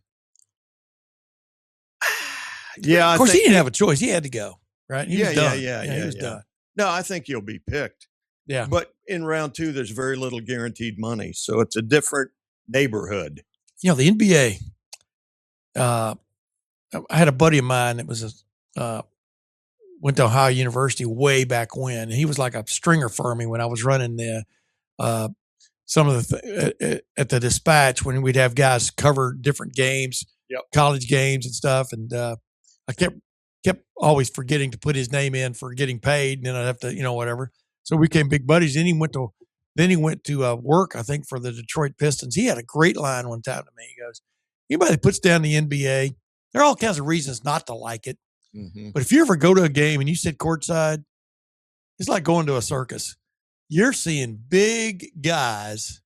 Yeah, of course, he didn't have a choice. He had to go, right? He was done. He was done. No, I think he'll be picked. Yeah. But in round 2, there's very little guaranteed money. So it's a different neighborhood. The NBA, I had a buddy of mine that was went to Ohio University way back when. And he was like a stringer for me when I was running some of the at the Dispatch, when we'd have guys cover different games, college games and stuff. And I kept always forgetting to put his name in for getting paid, and then I'd have to, whatever. So we became big buddies. Then he went to work, I think, for the Detroit Pistons. He had a great line one time to me. He goes, anybody that puts down the NBA, there are all kinds of reasons not to like it. Mm-hmm. But if you ever go to a game and you sit courtside, it's like going to a circus. You're seeing big guys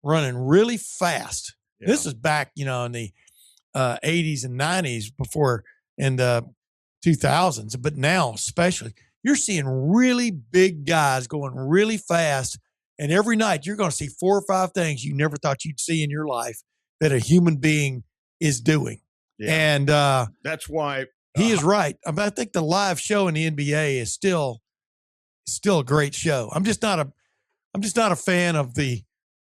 running really fast. Yeah. This is back, in the 80s and 90s before in the 2000s. But now especially, you're seeing really big guys going really fast. And every night you're going to see 4 or 5 things you never thought you'd see in your life that a human being is doing. Yeah. And that's why he is right. I think the live show in the NBA is still a great show. I'm just not a fan of the,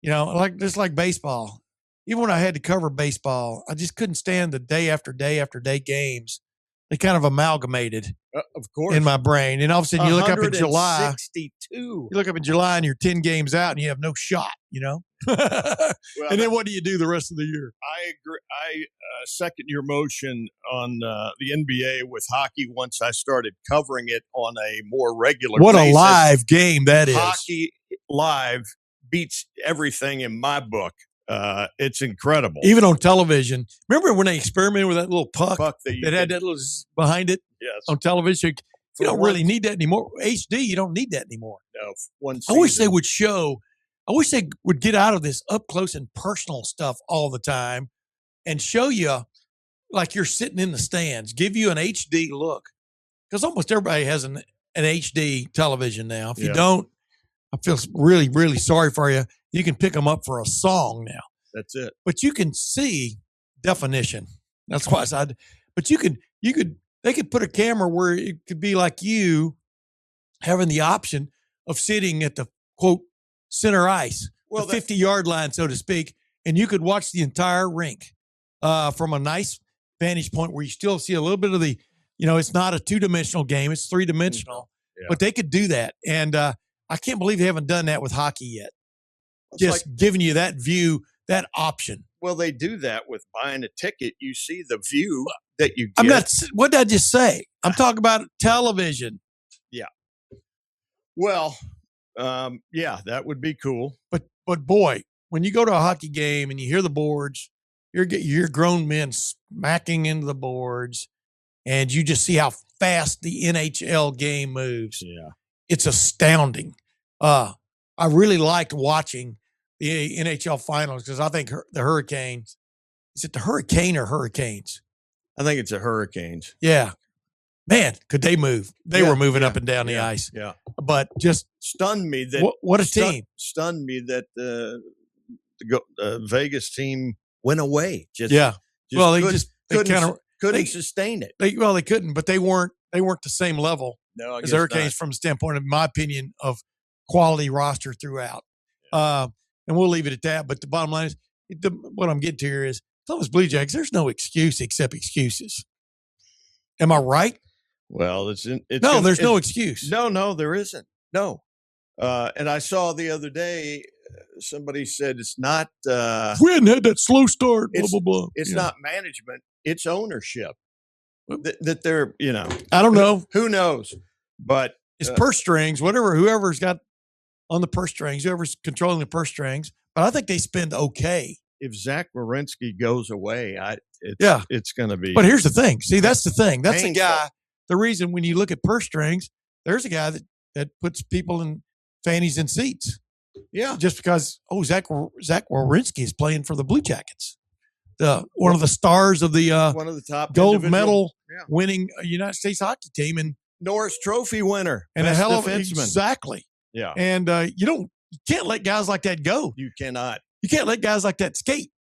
like baseball. Even when I had to cover baseball, I just couldn't stand the day after day after day games. They kind of amalgamated, of course, in my brain. And all of a sudden, you look up in July. 62. You look up in July, and you're 10 games out, and you have no shot. And then what do you do the rest of the year? I agree. I second your motion on the NBA with hockey. Once I started covering it on a more regular basis. What a live game that is! Hockey live beats everything in my book. It's incredible. Even on television. Remember when they experimented with that little puck that had that little behind it? Yes. On television. You don't really need that anymore. HD, you don't need that anymore. No, I wish they would get out of this up close and personal stuff all the time and show you like you're sitting in the stands, give you an HD look. Because almost everybody has an HD television now. If you don't, I feel really, really sorry for you. You can pick them up for a song now. That's it. But you can see definition. That's why I said, but they could put a camera where it could be like you having the option of sitting at the quote center ice, the 50-yard line, so to speak, and you could watch the entire rink from a nice vantage point where you still see a little bit of the, it's not a 2-dimensional game, it's 3-dimensional, but they could do that. And I can't believe they haven't done that with hockey yet. Just giving you that view, that option. Well, they do that with buying a ticket. You see the view that you get. What did I just say? I'm talking about television. Yeah. Well, that would be cool. But boy, when you go to a hockey game and you hear the boards, you're grown men smacking into the boards, and you just see how fast the NHL game moves. Yeah. It's astounding. I really liked watching the NHL finals because I think the Hurricanes, is it the Hurricane or Hurricanes? I think it's the Hurricanes. Yeah. Man, could they move? They were moving up and down the ice. Yeah. But just stunned me that what a team. Stunned me that the Vegas team went away. Well, they couldn't sustain it. They couldn't, but they weren't the same level as the Hurricanes from the standpoint, in my opinion, of quality roster throughout. And we'll leave it at that. But the bottom line is, what I'm getting to here is, Thomas Blue Jackets, there's no excuse except excuses. Am I right? Well, there's no excuse. No, there isn't. No. And I saw the other day, somebody said it's not. We hadn't had that slow start, blah, blah, blah. It's not management. It's ownership. That they're, I don't know. Who knows? But it's purse strings, whoever's got on the purse strings, whoever's controlling the purse strings. But I think they spend okay. If Zach Werenski goes away, it's going to be. But here's the thing. See, that's the thing. That's the guy. The reason when you look at purse strings, there's a guy that puts people in fannies and seats. Yeah. Just because, Zach Werenski is playing for the Blue Jackets. One of the stars of the one of the top gold medal winning United States hockey team and Norris Trophy winner and a hell of defenseman. Exactly. Yeah. And you can't let guys like that go. You cannot. You can't let guys like that skate.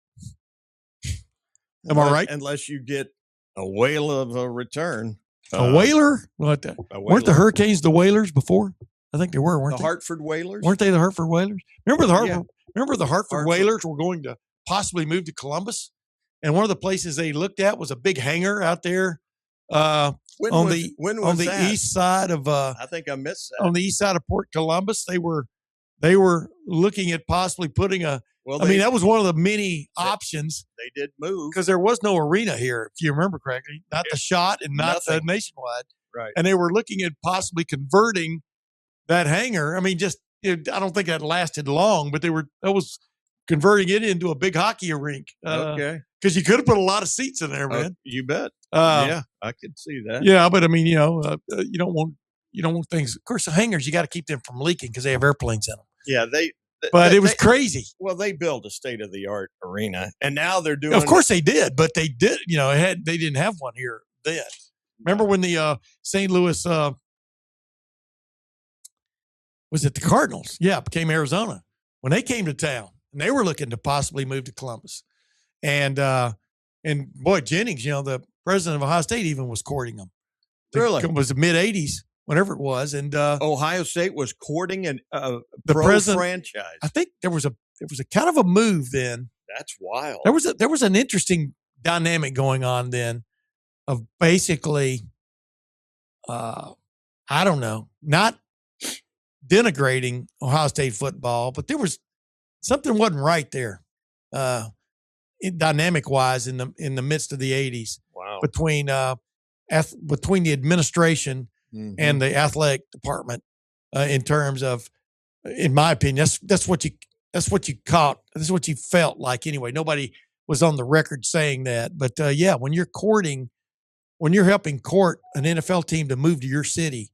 Am I right? Unless you get a whale of a return. A whaler? What? Weren't the Hurricanes the Whalers before? I think they were, weren't they? The Hartford Whalers? Weren't they the Hartford Whalers? Remember the Hartford Whalers were going to possibly move to Columbus? And one of the places they looked at was a big hangar out there on the east side of I think I missed that. On the east side of Port Columbus. They were looking at possibly putting that was one of the many options. They did move. Because there was no arena here, if you remember correctly. Not the Shot and not the Nationwide. Right. And they were looking at possibly converting that hangar. I mean, I don't think that lasted long, but that was converting it into a big hockey rink. Okay. Because you could have put a lot of seats in there, man. You bet. Yeah, I could see that. Yeah, but I mean, you don't want things. Of course, the hangars, you got to keep them from leaking because they have airplanes in them. Yeah, it was crazy. Well, they built a state-of-the-art arena, and now they're doing. Of course, they did, but they did. They didn't have one here then. Remember when the St. Louis was it the Cardinals? Yeah, became Arizona when they came to town, and they were looking to possibly move to Columbus, and boy, Jennings, the president of Ohio State, even was courting them. Really, it was the mid '80s. Whenever it was, and Ohio State was courting the pro franchise. I think there was a kind of a move then. That's wild. There was an interesting dynamic going on then, of basically, I don't know, not denigrating Ohio State football, but there was something wasn't right there, dynamic wise in the midst of the '80s. Wow. Between the administration. Mm-hmm. And the athletic department, in terms of, in my opinion, that's what That's what you caught. That's what you felt like anyway. Nobody was on the record saying that. But yeah, when you're helping court an NFL team to move to your city,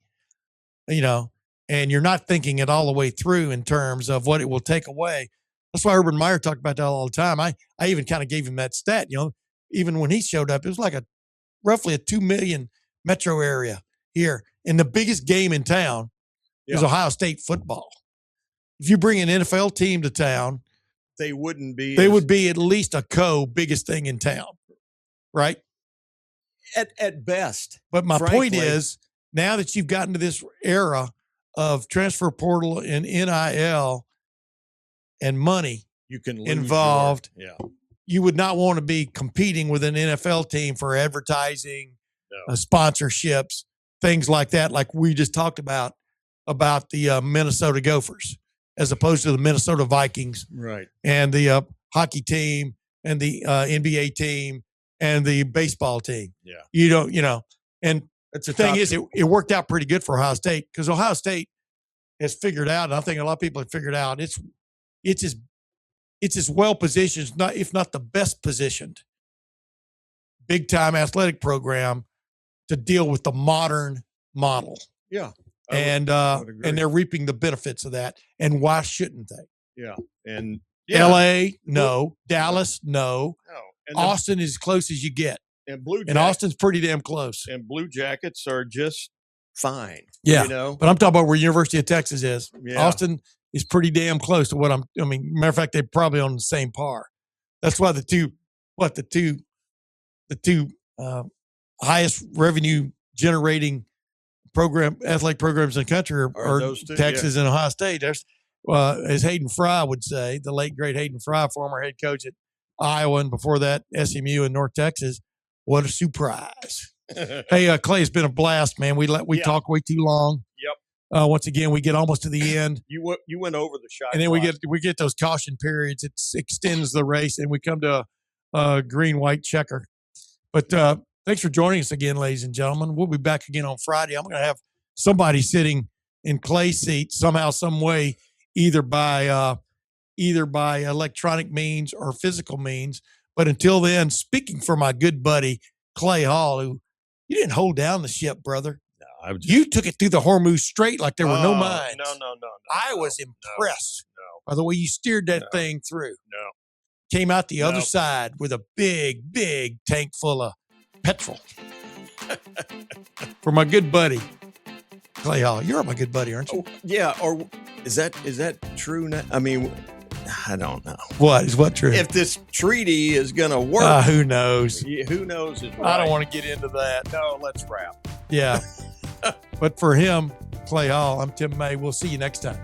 and you're not thinking it all the way through in terms of what it will take away. That's why Urban Meyer talked about that all the time. I even kind of gave him that stat, even when he showed up, it was like roughly a 2 million metro area here. And the biggest game in town is Ohio State football. If you bring an NFL team to town, they would be at least a biggest thing in town, right? At best. But my point is, now that you've gotten to this era of transfer portal and NIL and money you can involved, you would not want to be competing with an NFL team for advertising, sponsorships, things like that, like we just talked about the Minnesota Gophers, as opposed to the Minnesota Vikings, right? And the hockey team and the NBA team and the baseball team. Yeah, and the thing is, it worked out pretty good for Ohio State, because Ohio State has figured out, and I think a lot of people have figured out, it's as well positioned, if not the best positioned, big time athletic program to deal with the modern model. Yeah. And they're reaping the benefits of that. And why shouldn't they? Yeah. And LA, no. Dallas, no. And Austin is as close as you get. And Austin's pretty damn close. And Blue Jackets are just fine. Yeah. But I'm talking about where University of Texas is. Yeah. Austin is pretty damn close to matter of fact, they're probably on the same par. That's why the two highest revenue generating athletic programs in the country are Texas and Ohio State. There's, as Hayden Fry would say, the late great Hayden Fry, former head coach at Iowa, and before that SMU in North Texas. What a surprise! Hey, Clay, it's been a blast, man. We talk way too long. Yep. Once again, we get almost to the end. You went over the shot, and then we get those caution periods. It extends the race, and we come to a green-white checker. But thanks for joining us again, ladies and gentlemen. We'll be back again on Friday. I'm going to have somebody sitting in Clay's seat somehow, some way, either by electronic means or physical means. But until then, speaking for my good buddy Clay Hall, who you didn't hold down the ship, brother. No, you took it through the Hormuz Strait like there were no mines. No. I was impressed by the way you steered that thing through. No. Came out the other side with a big, big tank full of petrol. For my good buddy Clay Hall. You're my good buddy, aren't you? Oh, yeah. Or is that true now? I mean, I don't know. What is true? If this treaty is going to work. Who knows? Yeah, who knows? Is right. I don't want to get into that. No, let's wrap. Yeah. But for him, Clay Hall, I'm Tim May. We'll see you next time.